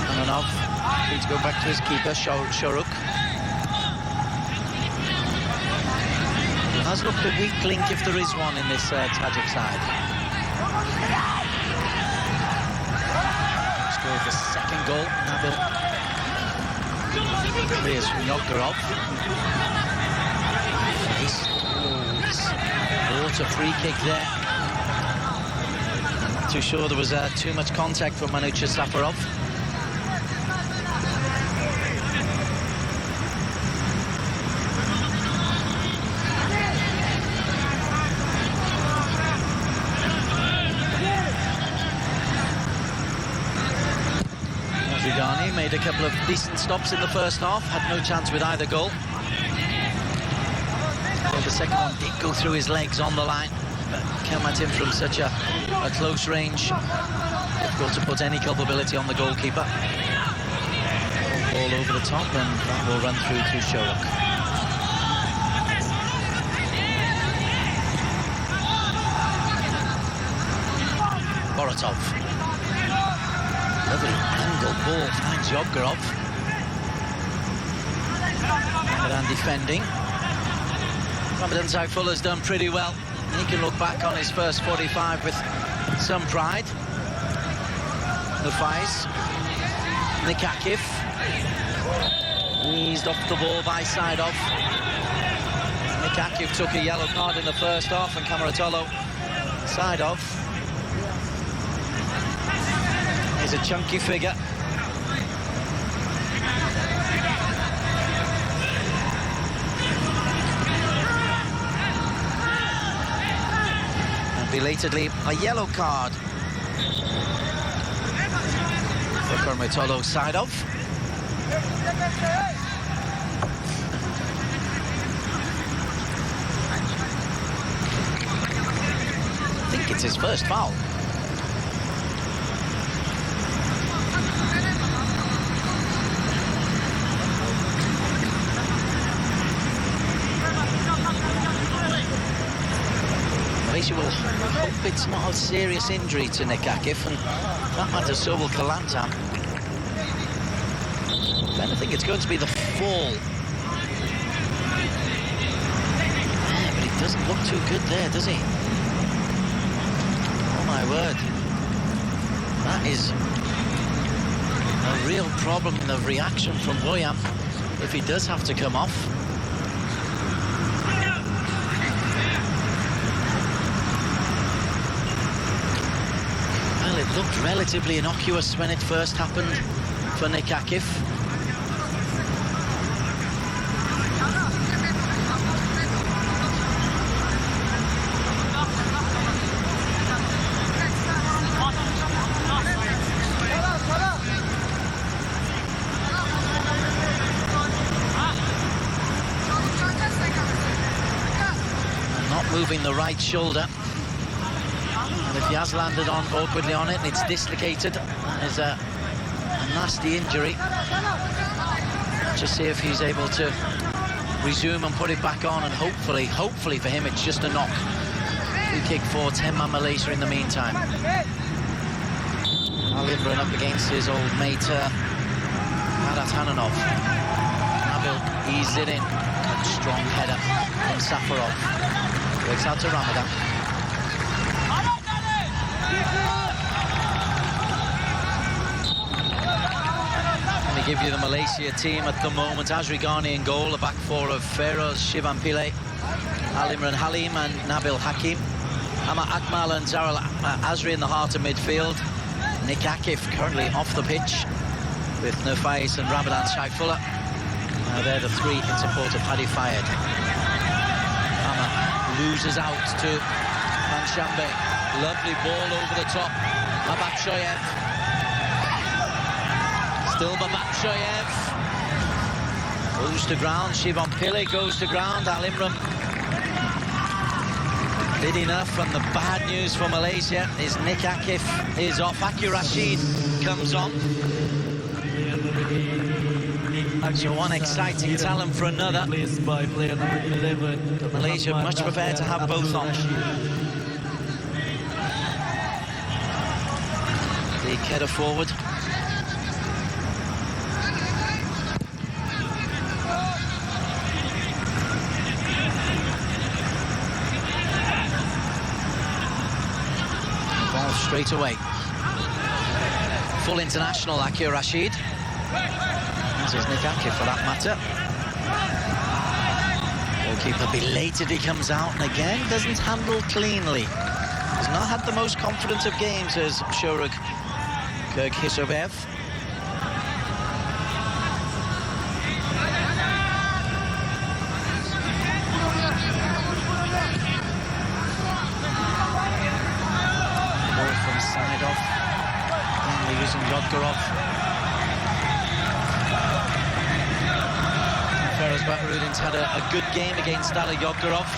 Hananov need to go back to his keeper, Shohrukh. Has looked a weak link if there is one in this Tajik side. Scored the second goal, Nabil. Here's Yodgorov. Brought a free kick there. Not too sure there was too much contact from Manucha Safarov. Made a couple of decent stops in the first half, had no chance with either goal. Well, the second one did go through his legs on the line, but come at him from such a close range. Difficult to put any culpability on the goalkeeper. Ball over the top, and that will run through to Shohrukh. Boratov. Lovely angle ball, finds Yodgorov. And defending. Ramadan Saifullah has done pretty well. He can look back on his first 45 with some pride. Nufais. Nick Akif. Eased off the ball by side off. Nick Akif took a yellow card in the first half, and Camaratolo side off. He's a chunky figure. And belatedly, a yellow card for Kurmitolo Saidov. I think it's his first foul. Malaysia will hope it's not a serious injury to Nick Akif, and that matter so will Kelantan. Then I think it's going to be the fall. Yeah, but he doesn't look too good there, does he? Oh my word. That is a real problem in the reaction from Boyam if he does have to come off. Well, it looked relatively innocuous when it first happened for Nick Akif. Moving the right shoulder, and if he has landed on awkwardly on it and it's dislocated, that is a nasty injury. Just see if he's able to resume and put it back on, and hopefully for him it's just a knock. Free kick for 10-man Malaysia in the meantime. Al-Imran up against his old mate Adat Hananov. Nabil eased it in. A strong header from Safarov. Breaks out to Ramadan. Let me give you the Malaysia team at the moment. Azri Ghani in goal, a back four of Feroz, Shivan Pillay, Al-Imran Halim and Nabil Hakim. Ahmad Akmal and Zaral Azri in the heart of midfield. Nick Akif currently off the pitch with Nufais and Ramadan Shaikfullah. They're the three in support of Hadi Fayed. Loses out to Panshambe. Lovely ball over the top. Babakshoyev. Still Babakshoyev. Goes to ground. Shivan Pillay goes to ground. Al-Imran did enough, and the bad news for Malaysia is Nick Akif is off. Afc Rashid comes on. So one exciting talent for another. Malaysia much prepared to have both on. The header forward. Ball straight away. Full international Afc Rashid. As is Nick Akif for that matter. Goalkeeper belatedly comes out and again doesn't handle cleanly. Has not had the most confident of games as Shorug Kirghisobev. Ball from Saidov. Mainly using Yodgorov. Feroz Baharudin's had a good game against Ali Yodgorov.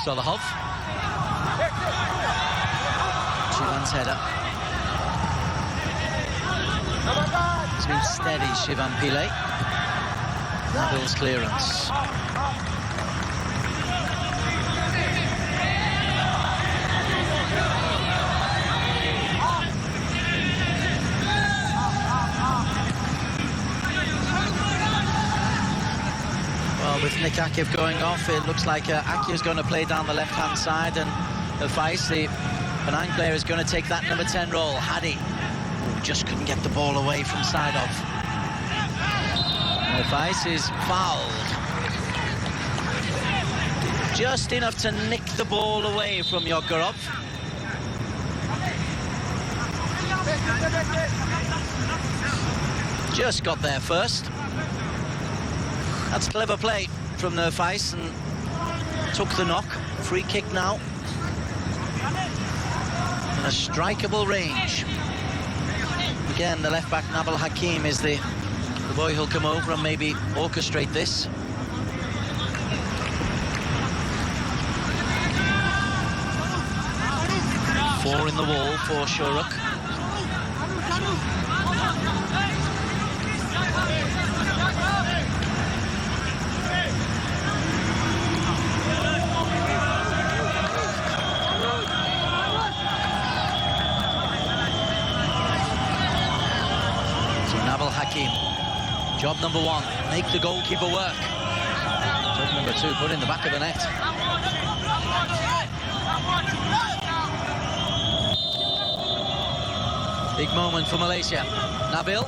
Solahov. Shivan's header. It's been steady, Shivan Pillay. Nabil's clearance. Well, with Nick Akif going off, it looks like Aki is going to play down the left-hand side, and Nufais, the Penang player, is going to take that number 10 role. Hadi, who just couldn't get the ball away from Saidov. Nufais is fouled. Just enough to nick the ball away from Yodgorov. Just got there first. That's clever play from Nerfeis and took the knock. Free kick now. In a strikeable range. Again, the left-back Nabil Hakim is the boy who'll come over and maybe orchestrate this. Four in the wall for Shuruk. Job number one, make the goalkeeper work. Job number two, put in the back of the net. Big moment for Malaysia. Nabil.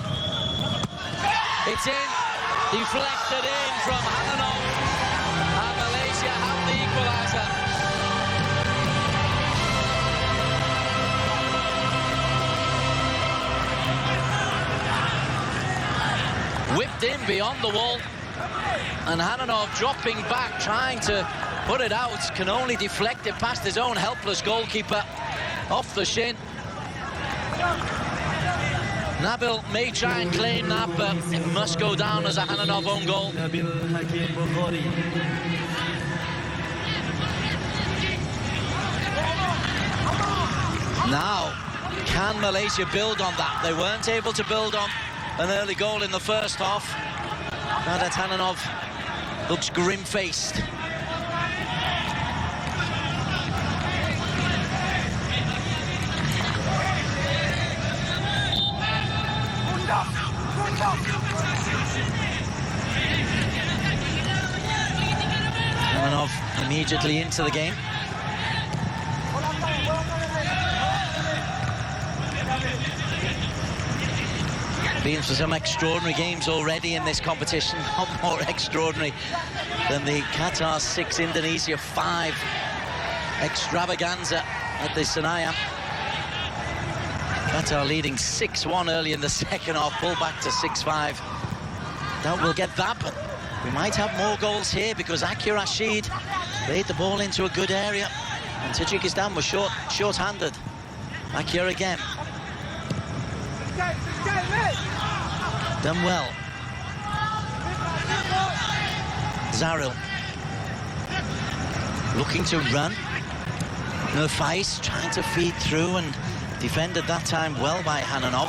It's in. Deflected in from Hananov. And Malaysia have the equaliser. Whipped in beyond the wall, and Hananov dropping back, trying to put it out, can only deflect it past his own helpless goalkeeper, off the shin. Nabil may try and claim that, but it must go down as a Hananov own goal. Now, can Malaysia build on that? They weren't able to build on an early goal in the first half. Now that Hananov looks grim-faced. Hananov immediately into the game. Been for some extraordinary games already in this competition, not more extraordinary than the Qatar 6, Indonesia 5 extravaganza at the Senayan. Qatar leading 6-1 early in the second half, pulled back to 6-5. Doubt we'll get that, but we might have more goals here because Aki Rashid laid the ball into a good area and Tajikistan was short-handed. Akir again. Done well. Zaril looking to run. Nerfeis trying to feed through and defended that time well by Hananov.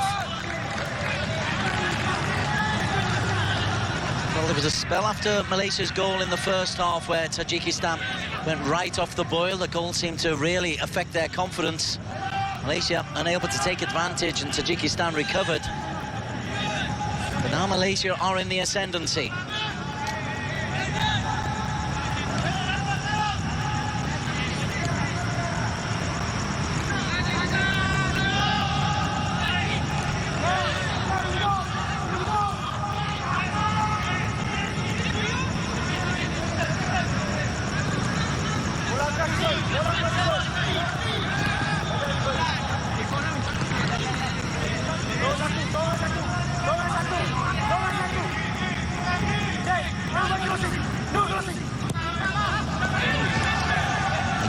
Well, there was a spell after Malaysia's goal in the first half where Tajikistan went right off the boil. The goal seemed to really affect their confidence. Malaysia unable to take advantage and Tajikistan recovered. But now Malaysia are in the ascendancy.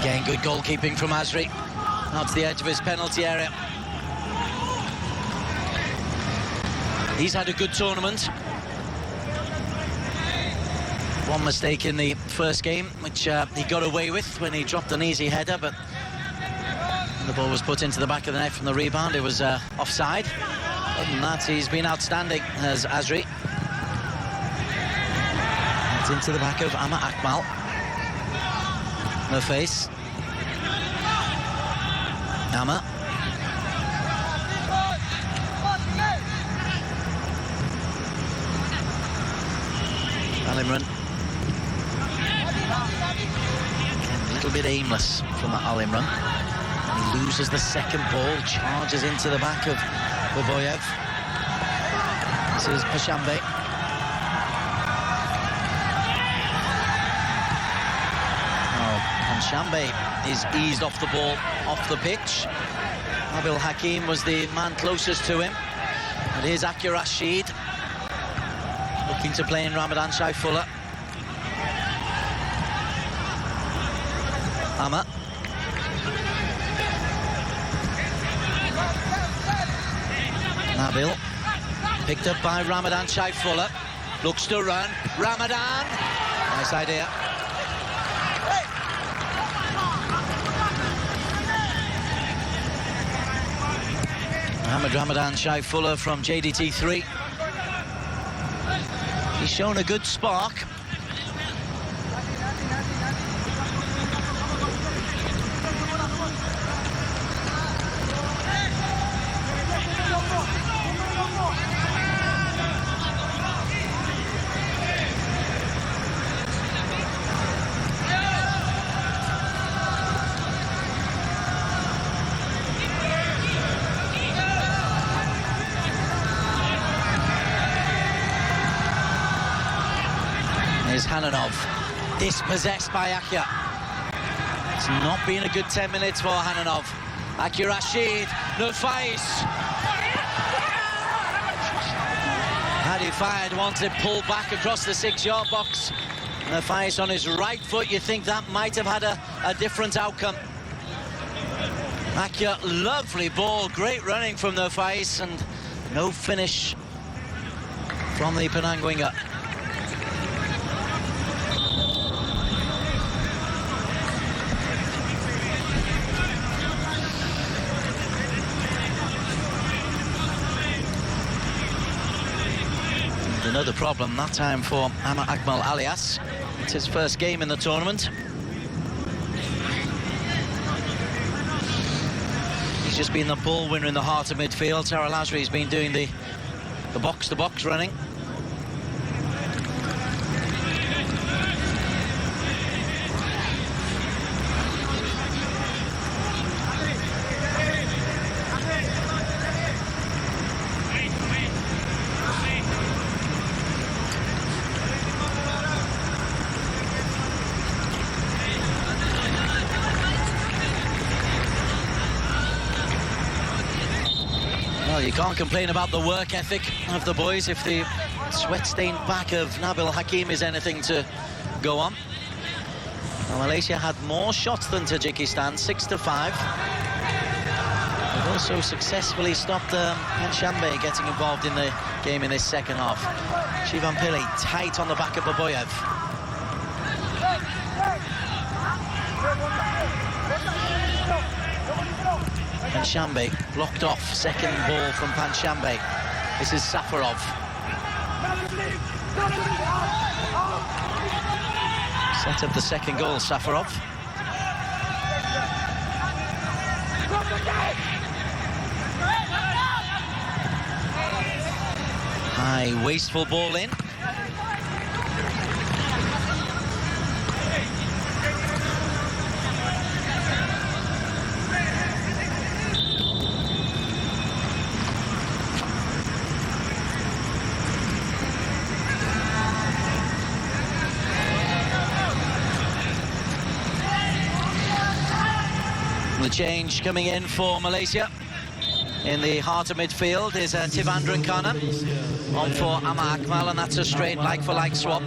Again, good goalkeeping from Azri. Out to the edge of his penalty area. He's had a good tournament. One mistake in the first game, which he got away with when he dropped an easy header, but when the ball was put into the back of the net from the rebound, it was offside. Other than that, he's been outstanding as Azri. It's into the back of Amma Akmal. Nerfeis. Amma. Alimran. A little bit aimless from that Alimran. And he loses the second ball, charges into the back of Boboyev. This is Pashambe. Pashambe is eased off the ball, off the pitch. Nabil Hakim was the man closest to him. And here's Afc Rashid, looking to play in Ramadan Shai-Fuller. Amma. Nabil, picked up by Ramadan Shai-Fuller, looks to run. Ramadan, nice idea. Mohamed Ramadan Shai-Fuller from JDT3. He's shown a good spark. Is Hananov, dispossessed by Afc. It's not been a good 10 minutes for Hananov. Afc Rashid, Nufais. Hadi Fayed wants it pulled back across the 6-yard box. Nufais on his right foot, you think that might have had a different outcome. Afc, lovely ball, great running from Nufais, and no finish from the Penang winger. Another problem, that time for Ahmad Akmal Alias. It's his first game in the tournament. He's just been the ball winner in the heart of midfield. Tara Lasri's been doing the box-to-box running. Well, you can't complain about the work ethic of the boys if the sweat-stained back of Nabil Hakim is anything to go on. Well, Malaysia had more shots than Tajikistan, 6-5. They've also successfully stopped Panshambe getting involved in the game in this second half. Shivan Pillai tight on the back of Baboyev. Panshambe blocked off, second ball from Panshambe. This is Safarov. Set up the second goal, Safarov. High, wasteful ball in. The change coming in for Malaysia. In the heart of midfield is Tivandran Kana on for Ahmad Akmal, and that's a straight like-for-like swap.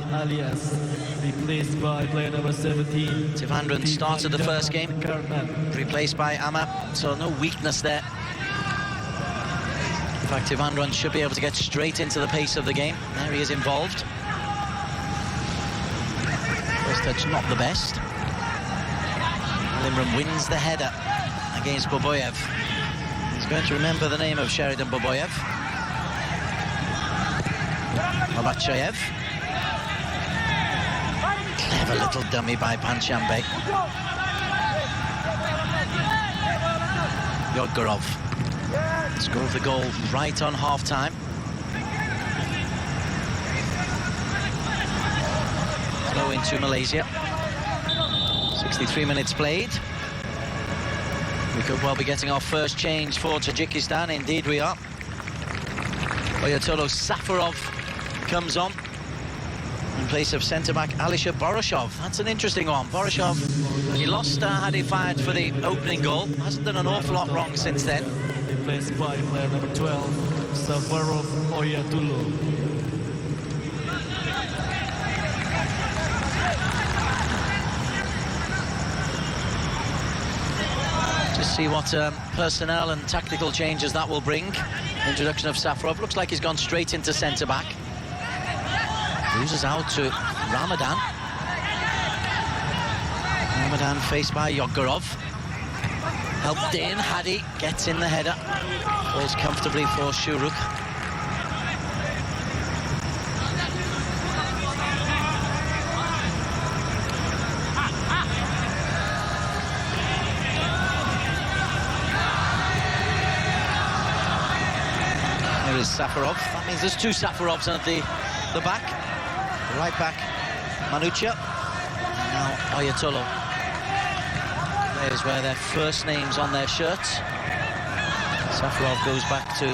Replaced by player number 17. Tivandran started the first game, replaced by Ahmad, so no weakness there. In fact, Tivandran should be able to get straight into the pace of the game. There he is involved. First touch not the best. Limram wins the header against Baboyev. He's going to remember the name of Sheridan Baboyev. Babachayev. Clever little dummy by Panshambe. Yodgorov scored the goal right on half-time. Throw into Malaysia. 63 minutes played. We could well be getting our first change for Tajikistan. Indeed we are. Oyatolo Safarov comes on. in place of centre-back Alisher Boroshov. That's an interesting one. Boroshov, he lost had he fired for the opening goal. Hasn't done an awful lot wrong since then. Replaced by player number 12, Safarov Oyatulu. Just see what personnel and tactical changes that will bring. Introduction of Safarov. Looks like he's gone straight into centre-back. Loses out to Ramadan. Ramadan faced by Yogorov. Helped in, Hadi gets in the header. Falls comfortably for Shuruk. There is Safarov. That means there's two Safarovs at the back. The right back, Manucha. And now Oyatolo. Players wear their first names on their shirts. Safarov goes back to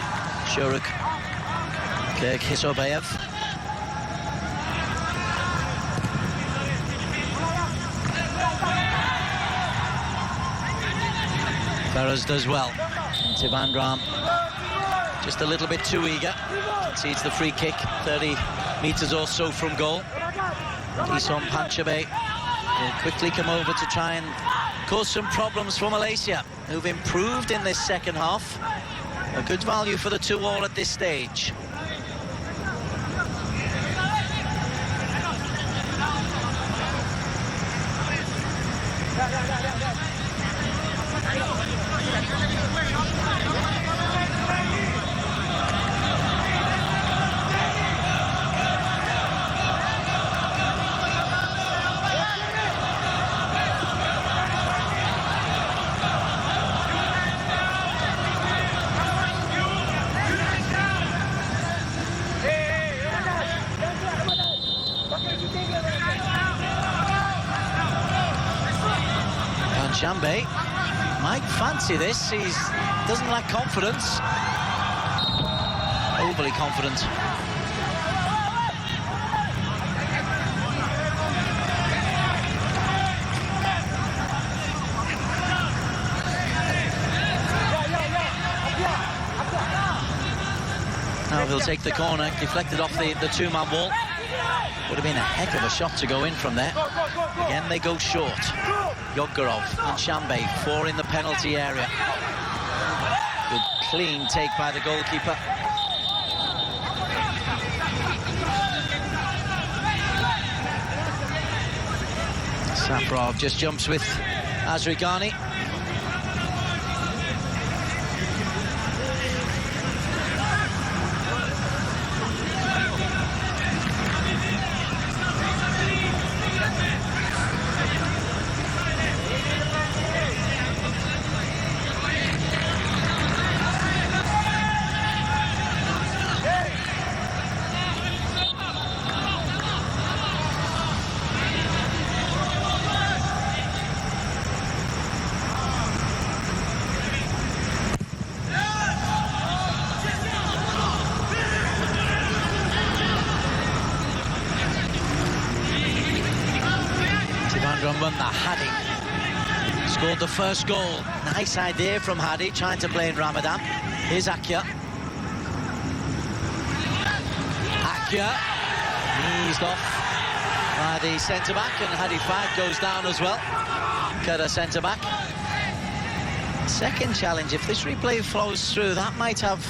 Shuruk. Kirk Hisobayev. Ferraz does well. Tivandram just a little bit too eager. Concedes the free kick, 30 metres or so from goal. Ison Panchabe will quickly come over to try and cause some problems for Malaysia, who've improved in this second half. A good value for the 2-all at this stage. Shambe might fancy this. He doesn't lack confidence. Overly confident. Now he'll take the corner, deflected off the two-man wall. Would have been a heck of a shot to go in from there. Again, they go short. Yogorov and Shambe, 4 in the penalty area. Good clean take by the goalkeeper. Safarov just jumps with Azri Ghani. Hadi scored the first goal. Nice idea from Hadi, trying to play in Ramadan. Here's Akya. Akya eased off by the centre-back, and Hadi Fad goes down as well. Kara centre-back. Second challenge, if this replay flows through, that might have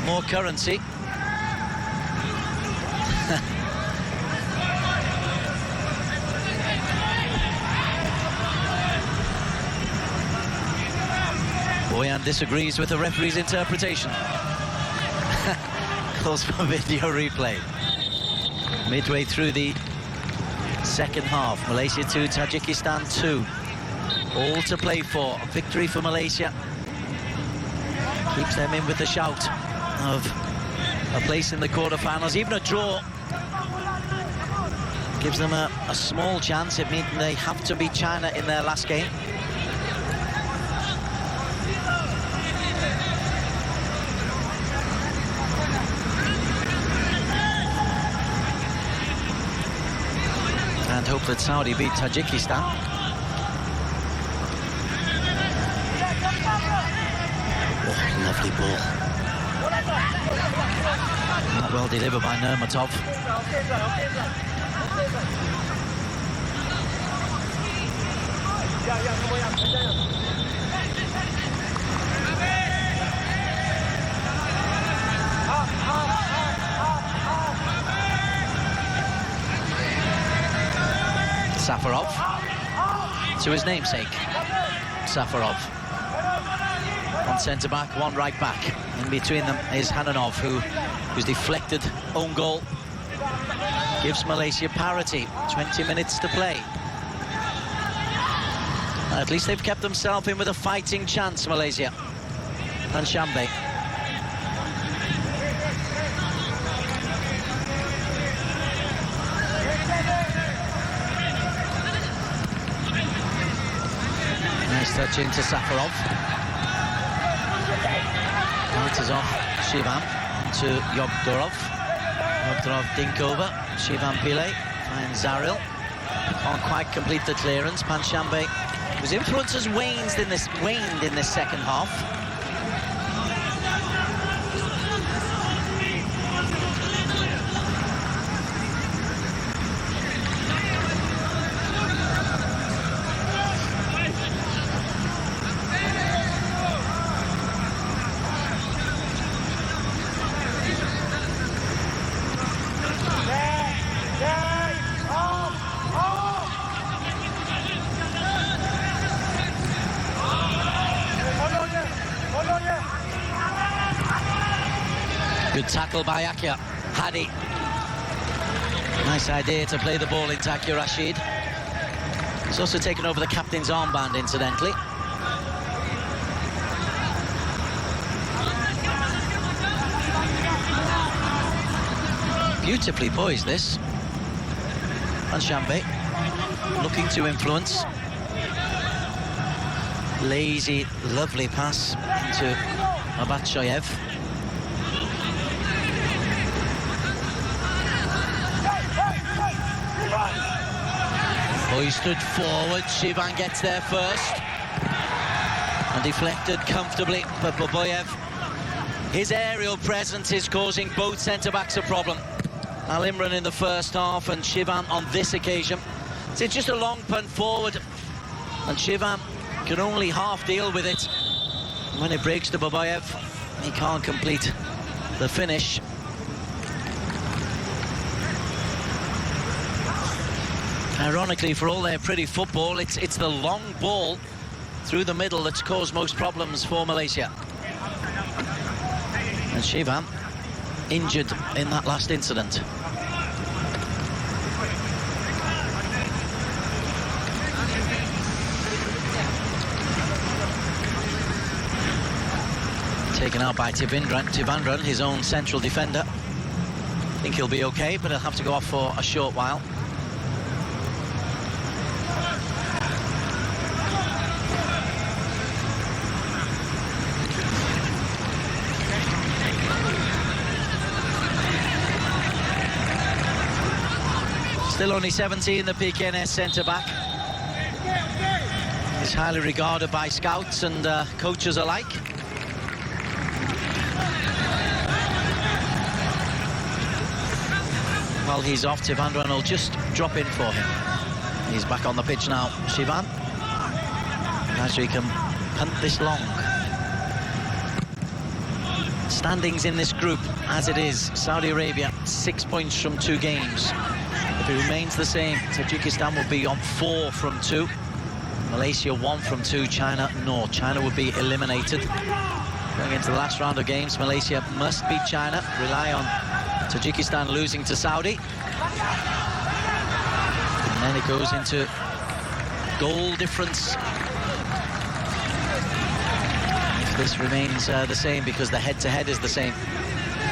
more currency. Boyan disagrees with the referee's interpretation. Calls for video replay. Midway through the second half, Malaysia 2, Tajikistan 2. All to play for. A victory for Malaysia keeps them in with the shout of a place in the quarterfinals. Even a draw gives them a small chance. It means they have to beat China in their last game. hope that Saudi beat Tajikistan. Oh, lovely ball. Well delivered by Nurmatov. Safarov to his namesake, Safarov. One centre-back, one right-back. In between them is Hananov, who's deflected own goal. Gives Malaysia parity, 20 minutes to play. At least they've kept themselves in with a fighting chance, Malaysia. And Shambe. Nice touch into Safarov. That is off Shivam to Yogdorov. Yogdorov dink over. Shivam Pillay finds Zaril. Can't quite complete the clearance. Panshambe, whose influence has waned in this second half. Good tackle by Akia. Hadi. Nice idea to play the ball into Akia Rashid. He's also taken over the captain's armband, incidentally. Beautifully poised, this. And Shambe looking to influence. Lazy, lovely pass into Abatshoyev. Hoisted forward, Shivan gets there first. And deflected comfortably, but Baboyev, his aerial presence is causing both centre-backs a problem. Al Imran in the first half and Shivan on this occasion. So it's just a long punt forward, and Shivan can only half deal with it. When it breaks to Baboyev, he can't complete the finish. Ironically, for all their pretty football, it's the long ball through the middle that's caused most problems for Malaysia. And Shivam injured in that last incident. Taken out by Tivandran, his own central defender. I think he'll be okay, but he'll have to go off for a short while. Still only 17, the PKNS centre-back. He's highly regarded by scouts and coaches alike. While he's off, Tivandran will just drop in for him. He's back on the pitch now, Shivan. As we can punt this long. Standings in this group, as it is, Saudi Arabia, 6 points from 2 games. If it remains the same, Tajikistan will be on 4 from 2. Malaysia 1 from 2. China, no. China would be eliminated. Going into the last round of games, Malaysia must beat China, rely on Tajikistan losing to Saudi. And then it goes into goal difference. If this remains the same, because the head-to-head is the same.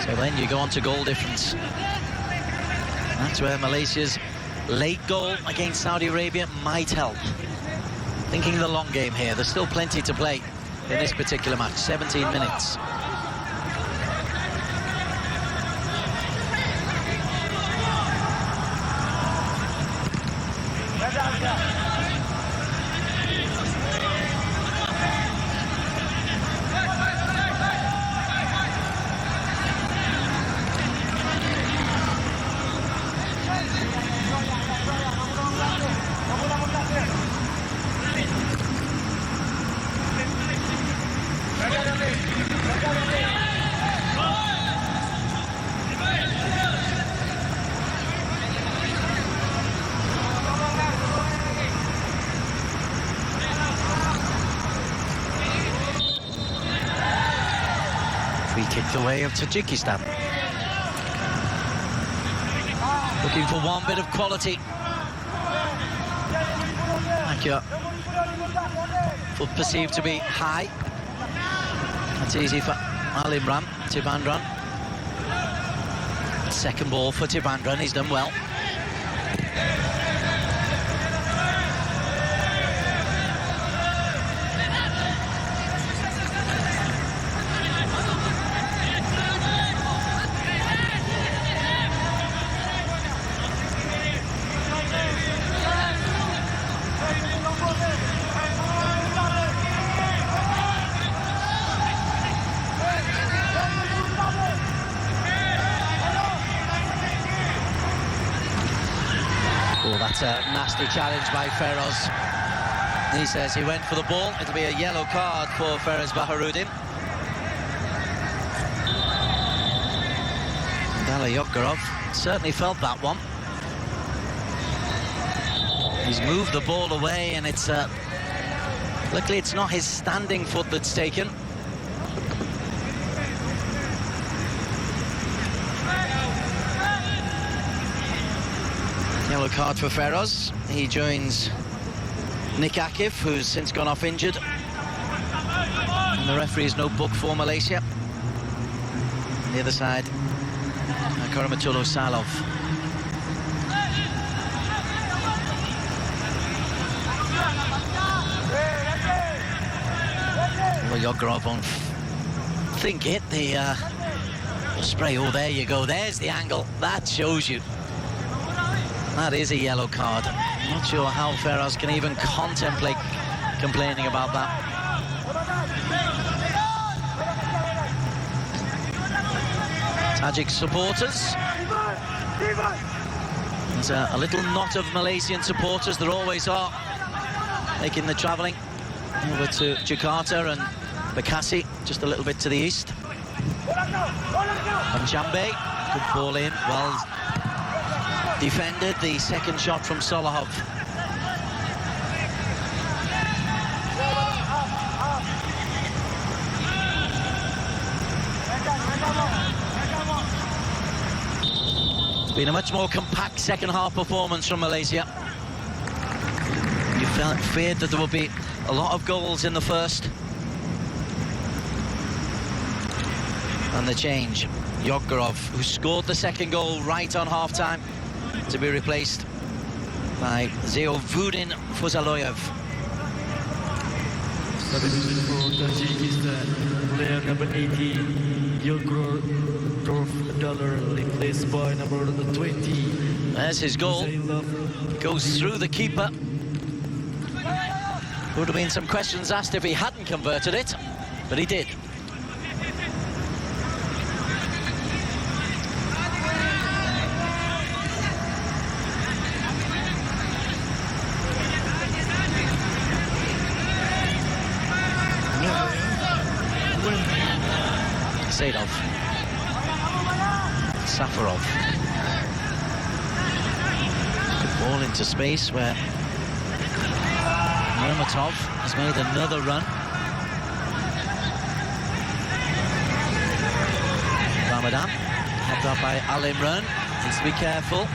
So then you go on to goal difference. That's where Malaysia's late goal against Saudi Arabia might help. Thinking the long game here, there's still plenty to play in this particular match, 17 minutes. Free kick the way of Tajikistan. Looking for one bit of quality. Accurate. Foot perceived to be high. That's easy for Alimran, Tibandran. Second ball for Tibandran, he's done well. That's a nasty challenge by Feroz. He says he went for the ball. It'll be a yellow card for Feroz Baharuddin. Dala Yokgarov certainly felt that one. He's moved the ball away, and it's luckily it's not his standing foot that's taken. Yellow card for Feroz. He joins Nick Akif, who's since gone off injured. And the referee's notebook for Malaysia. On the other side, Karamatullo Salov. Well, Yogorov won't think it. The spray. Oh, there you go. There's the angle. That shows you. That is a yellow card. Not sure how Feroz can even contemplate complaining about that. Tajik supporters. There's a little knot of Malaysian supporters. There always are, making the travelling over to Jakarta and Bekasi, just a little bit to the east. And Jambe, good ball in, well defended. The second shot from Solahov. It's been a much more compact second half performance from Malaysia. You feared that there would be a lot of goals in the first. And the change. Yogorov, who scored the second goal right on half-time, to be replaced by Zeovudin Fuzaloyev. Substitution for Tajikistan, player number 18, Yogorov replaced by number 20. There's his goal. Goes through the keeper. Would have been some questions asked if he hadn't converted it, but he did. Sadov. Safarov. Good ball into space where Nurmatov has made another run. Ramadan, helped out by Alimran. Needs to be careful.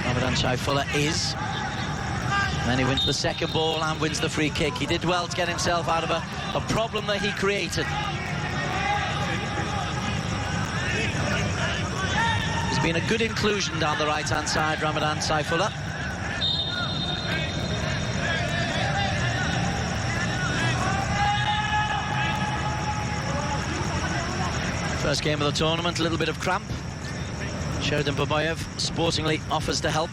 Ramadan Shaifullah is. And then he wins the second ball and wins the free kick. He did well to get himself out of a problem that he created. He's been a good inclusion down the right-hand side, Ramadan Saifullah. First game of the tournament, a little bit of cramp. Sheridan Babayev sportingly offers to help.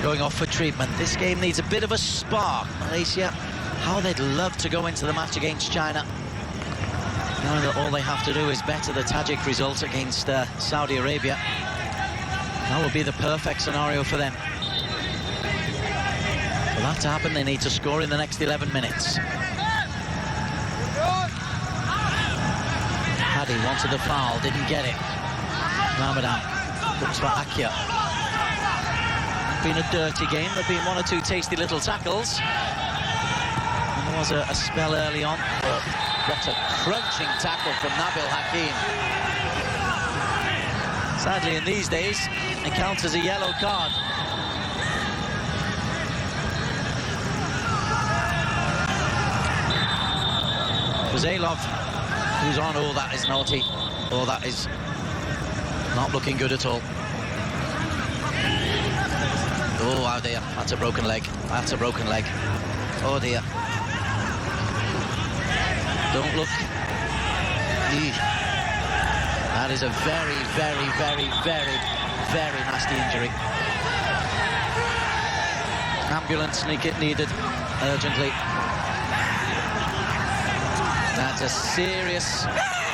going off for treatment. This game needs a bit of a spark. Malaysia, how they'd love to go into the match against China. Knowing that all they have to do is better the Tajik result against Saudi Arabia. That would be the perfect scenario for them. For that to happen, they need to score in the next 11 minutes. Hadi wanted the foul, didn't get it. Ramadan looks for Akia. Been a dirty game. There've been one or two tasty little tackles. And there was a spell early on. What a crunching tackle from Nabil Hakim. Sadly, in these days, it counts as a yellow card. Zailov, who's on, oh, that is naughty. Oh, that is not looking good at all. Oh dear, that's a broken leg. That's a broken leg. Oh dear. Don't look. That is a very, very, very, very, very nasty injury. Ambulance needed urgently. That's a serious,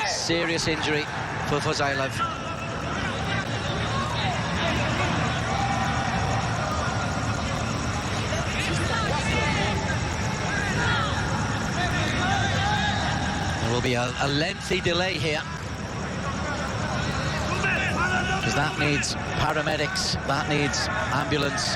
serious injury for Zailov. There will be a lengthy delay here, because that needs paramedics, that needs ambulance.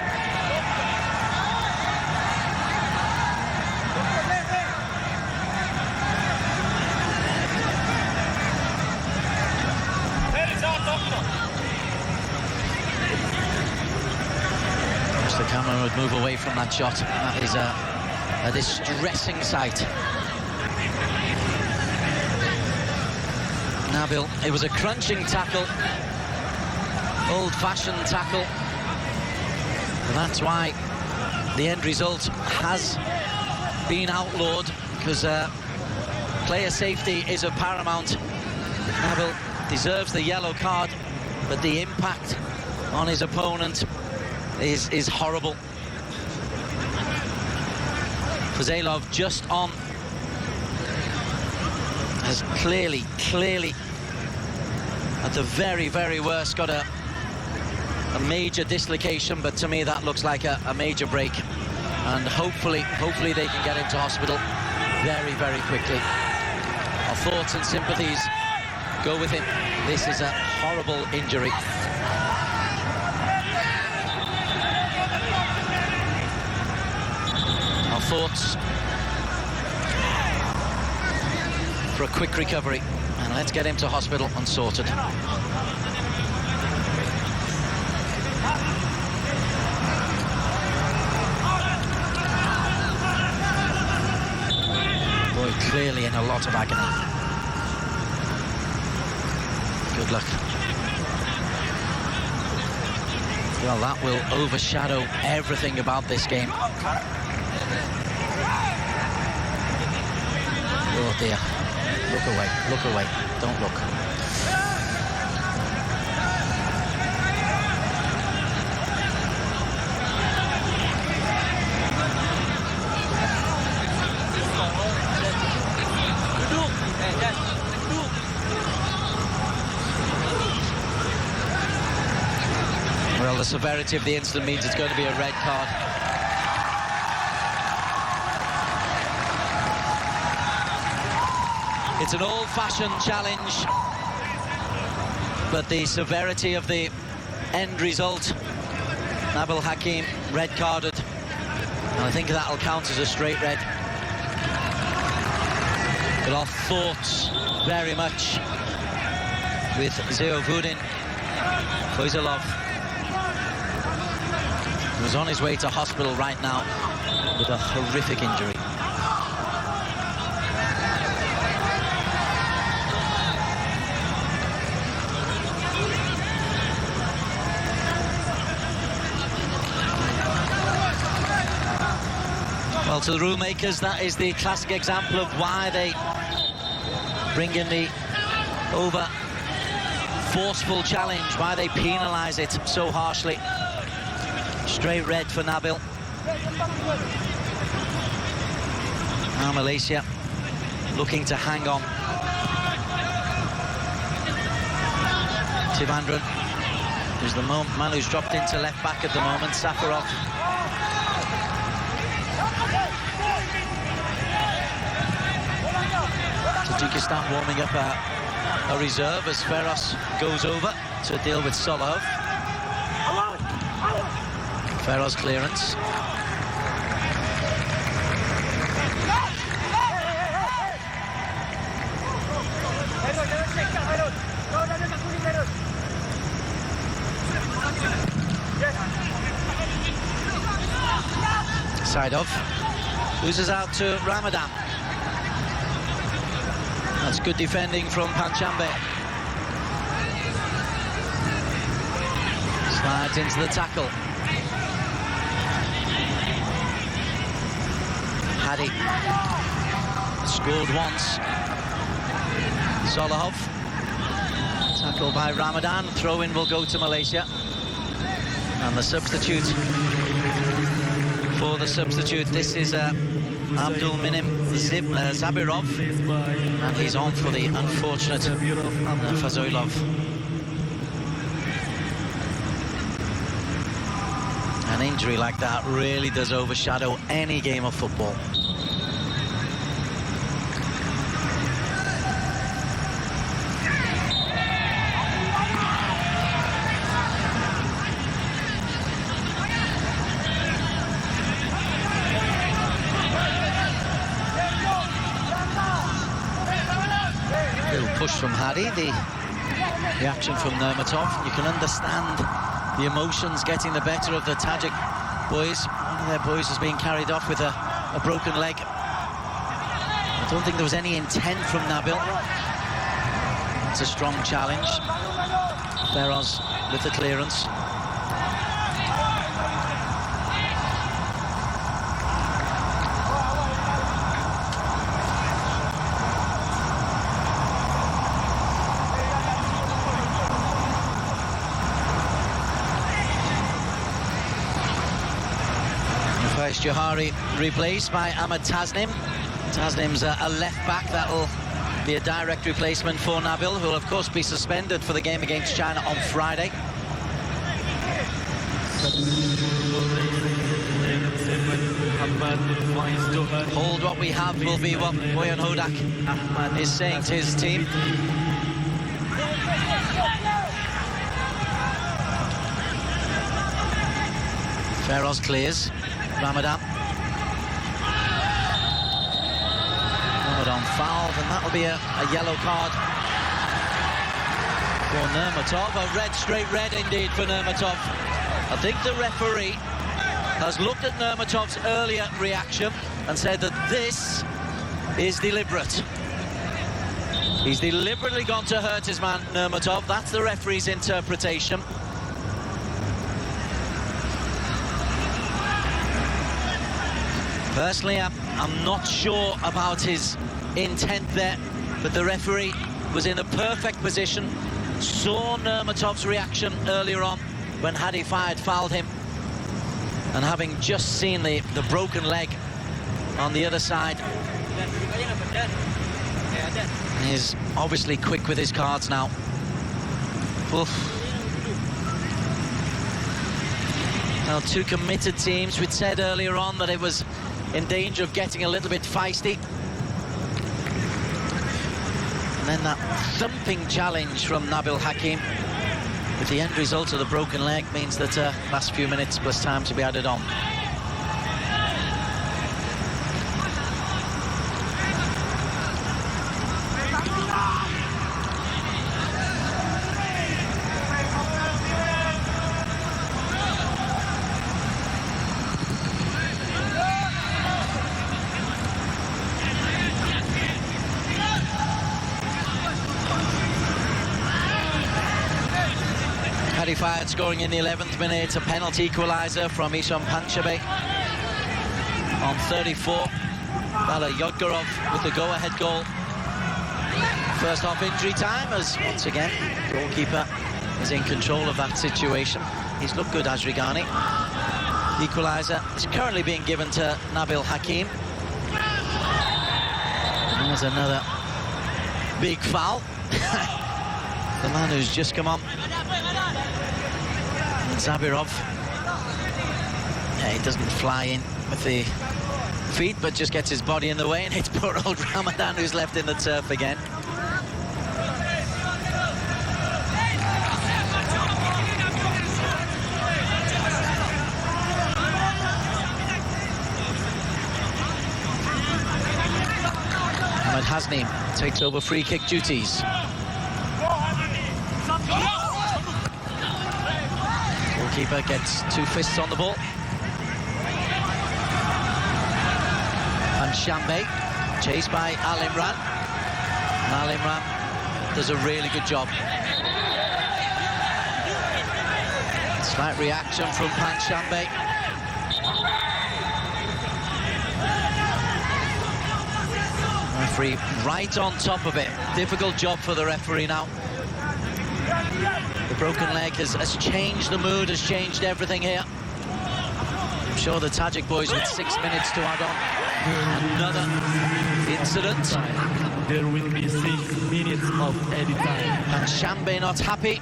The camera would move away from that shot. That is a distressing sight. Nabil, it was a crunching tackle, old-fashioned tackle. And that's why the end result has been outlawed, because player safety is of paramount. Nabil deserves the yellow card, but the impact on his opponent is horrible. Zailov just on has clearly, at the very, very worst, got a major dislocation, but to me that looks like a major break. And hopefully they can get him to hospital very, very quickly. Our thoughts and sympathies go with him. This is a horrible injury. Our thoughts for a quick recovery, and let's get him to hospital and sorted. Boy, clearly in a lot of agony. Good luck. Well, that will overshadow everything about this game. Oh dear. Look away, don't look. Well, the severity of the incident means it's going to be a red card. It's an old-fashioned challenge, but the severity of the end result, Nabil Hakim red-carded, and I think that'll count as a straight red. But our thoughts very much with Zeovudin Foysalov, who's on his way to hospital right now with a horrific injury. Well, to the rule makers, that is the classic example of why they bring in the over-forceful challenge, why they penalise it so harshly. Straight red for Nabil. Now Malaysia looking to hang on. Tivandran, who's the man who's dropped into left back at the moment, Sakharov. Tajikistan warming up a reserve as Feroz goes over to deal with Solov. Feroz clearance. Side off. Loses out to Ramadan. That's good defending from Panchambe. Slides into the tackle. Hadi scored once. Solov. Tackled by Ramadan. Throw-in will go to Malaysia. And the substitute for the substitute, this is Abdul Minim Zabirov, and he's on for the unfortunate Fazoilov. An injury like that really does overshadow any game of football. Push from Hadi, the reaction from Nurmatov. You can understand the emotions getting the better of the Tajik boys. One of their boys is being carried off with a broken leg. I don't think there was any intent from Nabil. It's a strong challenge. Feroz with the clearance. Johari replaced by Ahmed Tasnim. Tasnim's a left back. That'll be a direct replacement for Nabil, who will of course be suspended for the game against China on Friday. Hold what we have will be what Boyan Hodak is saying to his team. Feroz clears. Ramadan fouled, and that'll be a yellow card for Nurmatov. A red, straight red indeed for Nurmatov. I think the referee has looked at Nurmatov's earlier reaction and said that this is deliberate. He's deliberately gone to hurt his man, Nurmatov. That's the referee's interpretation. Personally, I'm not sure about his intent there, but the referee was in a perfect position, saw Nurmatov's reaction earlier on when Hadi fouled him, and having just seen the broken leg on the other side, he's obviously quick with his cards now. Oof. Now, two committed teams. We'd said earlier on that it was in danger of getting a little bit feisty. And then that thumping challenge from Nabil Hakim, with the end result of the broken leg, means that last few minutes plus time to be added on. Fired, scoring in the 11th minute, a penalty equaliser from Isham Panchabay on 34. Bala Yodgorov with the go-ahead goal. First half injury time, as once again goalkeeper is in control of that situation. He's looked good, Azrigani. Equaliser is currently being given to Nabil Hakim. And there's another big foul. The man who's just come on, Zabirov. Yeah, he doesn't fly in with the feet, but just gets his body in the way, and it's poor old Ramadan who's left in the turf again. Ahmed Hasni takes over free kick duties. Goalkeeper gets 2 fists on the ball. And Shambe, chased by Al Imran. And Al Imran does a really good job. Slight reaction from Pan Shambe. Referee right on top of it. Difficult job for the referee now. The broken leg has changed the mood, has changed everything here. I'm sure the Tajik boys with 6 minutes to add on. Another incident. There will be 6 minutes of added time. And Shambe not happy.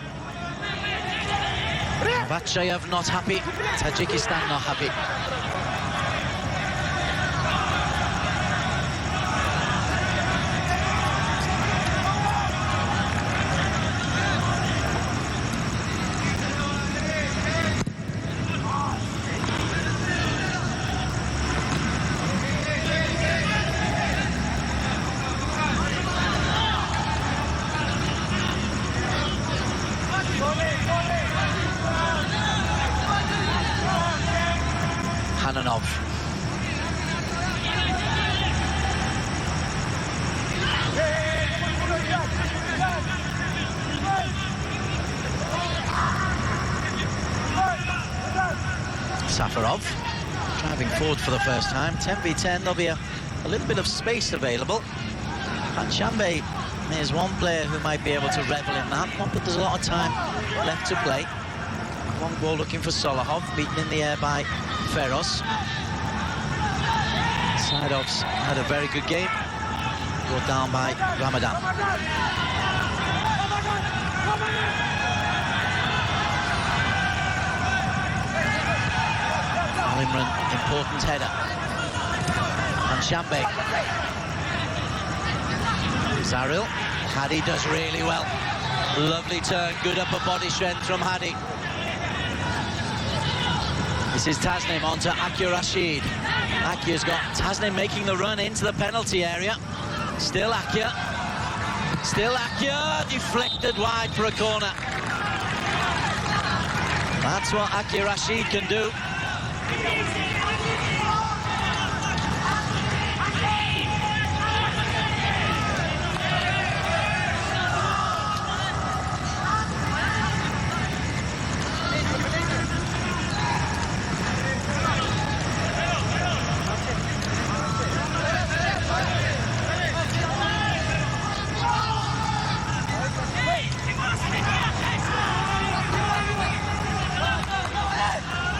Vachayev not happy. Tajikistan not happy. Hananov. Safarov driving forward for the first time. 10v10, there'll be a little bit of space available. And Shambe is one player who might be able to revel in that, but there's a lot of time left to play. Long ball looking for Solahov, beaten in the air by Feroz. Sidov's had a very good game, brought down by Ramadan. Al-Imran, important header. And Shambe. Zaril. Hadi does really well. Lovely turn, good upper body strength from Hadi. This is Tasnim onto Akir Rashid. Akir's got Tasnim making the run into the penalty area. Still Akir. Still Akir, deflected wide for a corner. That's what Akir Rashid can do.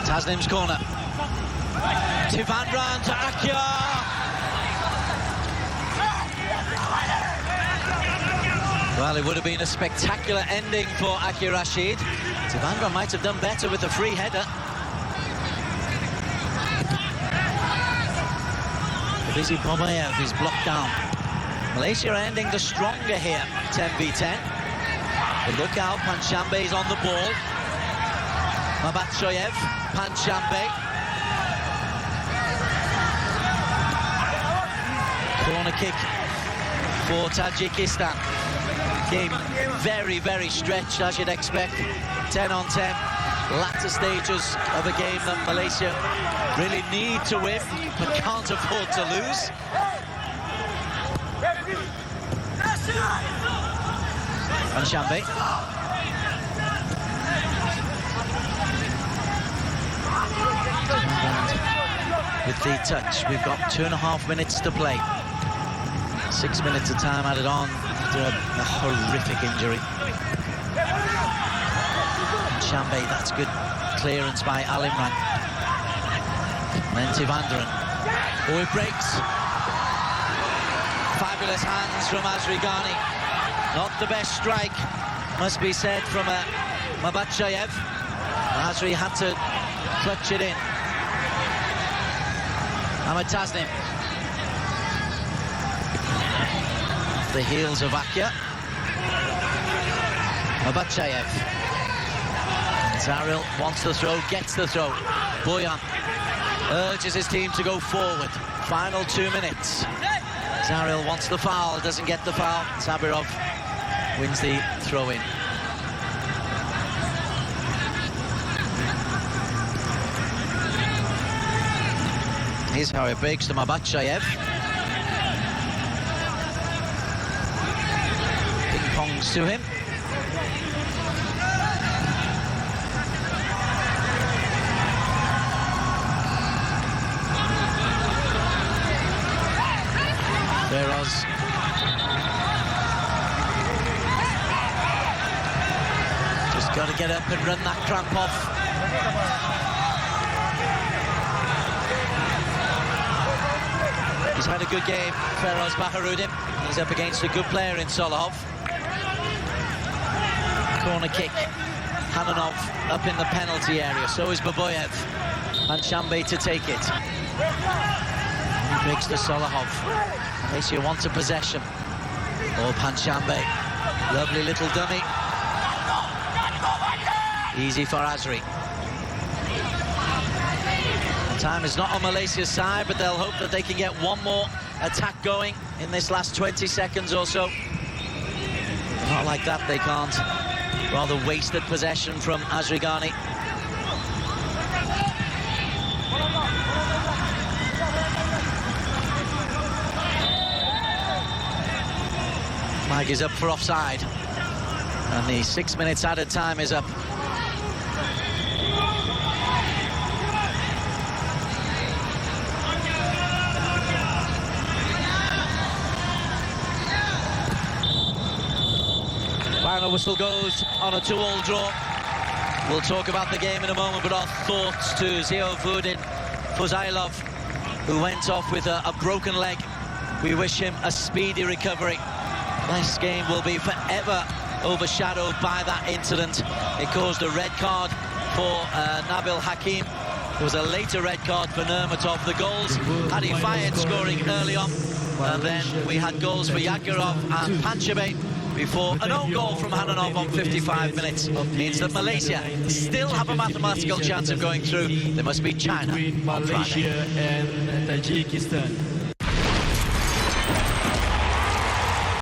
Tasnim's corner. Tivandran to Akir. Well, it would have been a spectacular ending for Akir Rashid. Tivandran might have done better with the free header. Busy Bobayev is blocked down. Malaysia are ending the stronger here, 10v10. But look out, Panshambe is on the ball. Mabatshoyev, Panshambe. Corner kick for Tajikistan. Game very, very stretched, as you'd expect. 10 on 10. Latter stages of a game that Malaysia really need to win, but can't afford to lose. Panshambe. With the touch, we've got 2.5 minutes to play. 6 minutes of time added on after a horrific injury. Shambe, that's good clearance by Al Imran. And then Tivandran. Oh, it breaks. Fabulous hands from Azri Ghani. Not the best strike, must be said, from Mabatchayev. Azri had to clutch it in. Ahmed Tasnim. The heels of Akia. Mabatchayev. Zaril wants the throw, gets the throw. Boyan urges his team to go forward. Final 2 minutes. Zaril wants the foul, doesn't get the foul. Sabirov wins the throw-in. Here's how it breaks to Mabatchayev. Ping-pongs to him. Feroz. Just got to get up and run that cramp off. He's had a good game, Feroz Baharudin. He's up against a good player in Solahov. Corner kick. Hananov up in the penalty area. So is Baboyev. Panchambe to take it. He breaks to Solahov. Malaysia wants a possession. Oh, Panchambe. Lovely little dummy. Easy for Azri. The time is not on Malaysia's side, but they'll hope that they can get one more attack going in this last 20 seconds or so. Not like that, they can't. Rather wasted possession from Azri Ghani. Flag is up for offside. And the 6 minutes added time is up. Final whistle goes on a 2-2 draw. We'll talk about the game in a moment, but our thoughts to Ziauddin Fuzailov, who went off with a broken leg. We wish him a speedy recovery. This game will be forever overshadowed by that incident. It caused a red card for Nabil Hakim. There was a later red card for Nurmatov. The goals, Hadi Fayed scoring early on, and then we had goals for Yagarov and Panchabay before an own goal from Hananov on 55 minutes. Means that Malaysia still have a mathematical chance of going through. They must beat China on Friday. Malaysia and Tajikistan.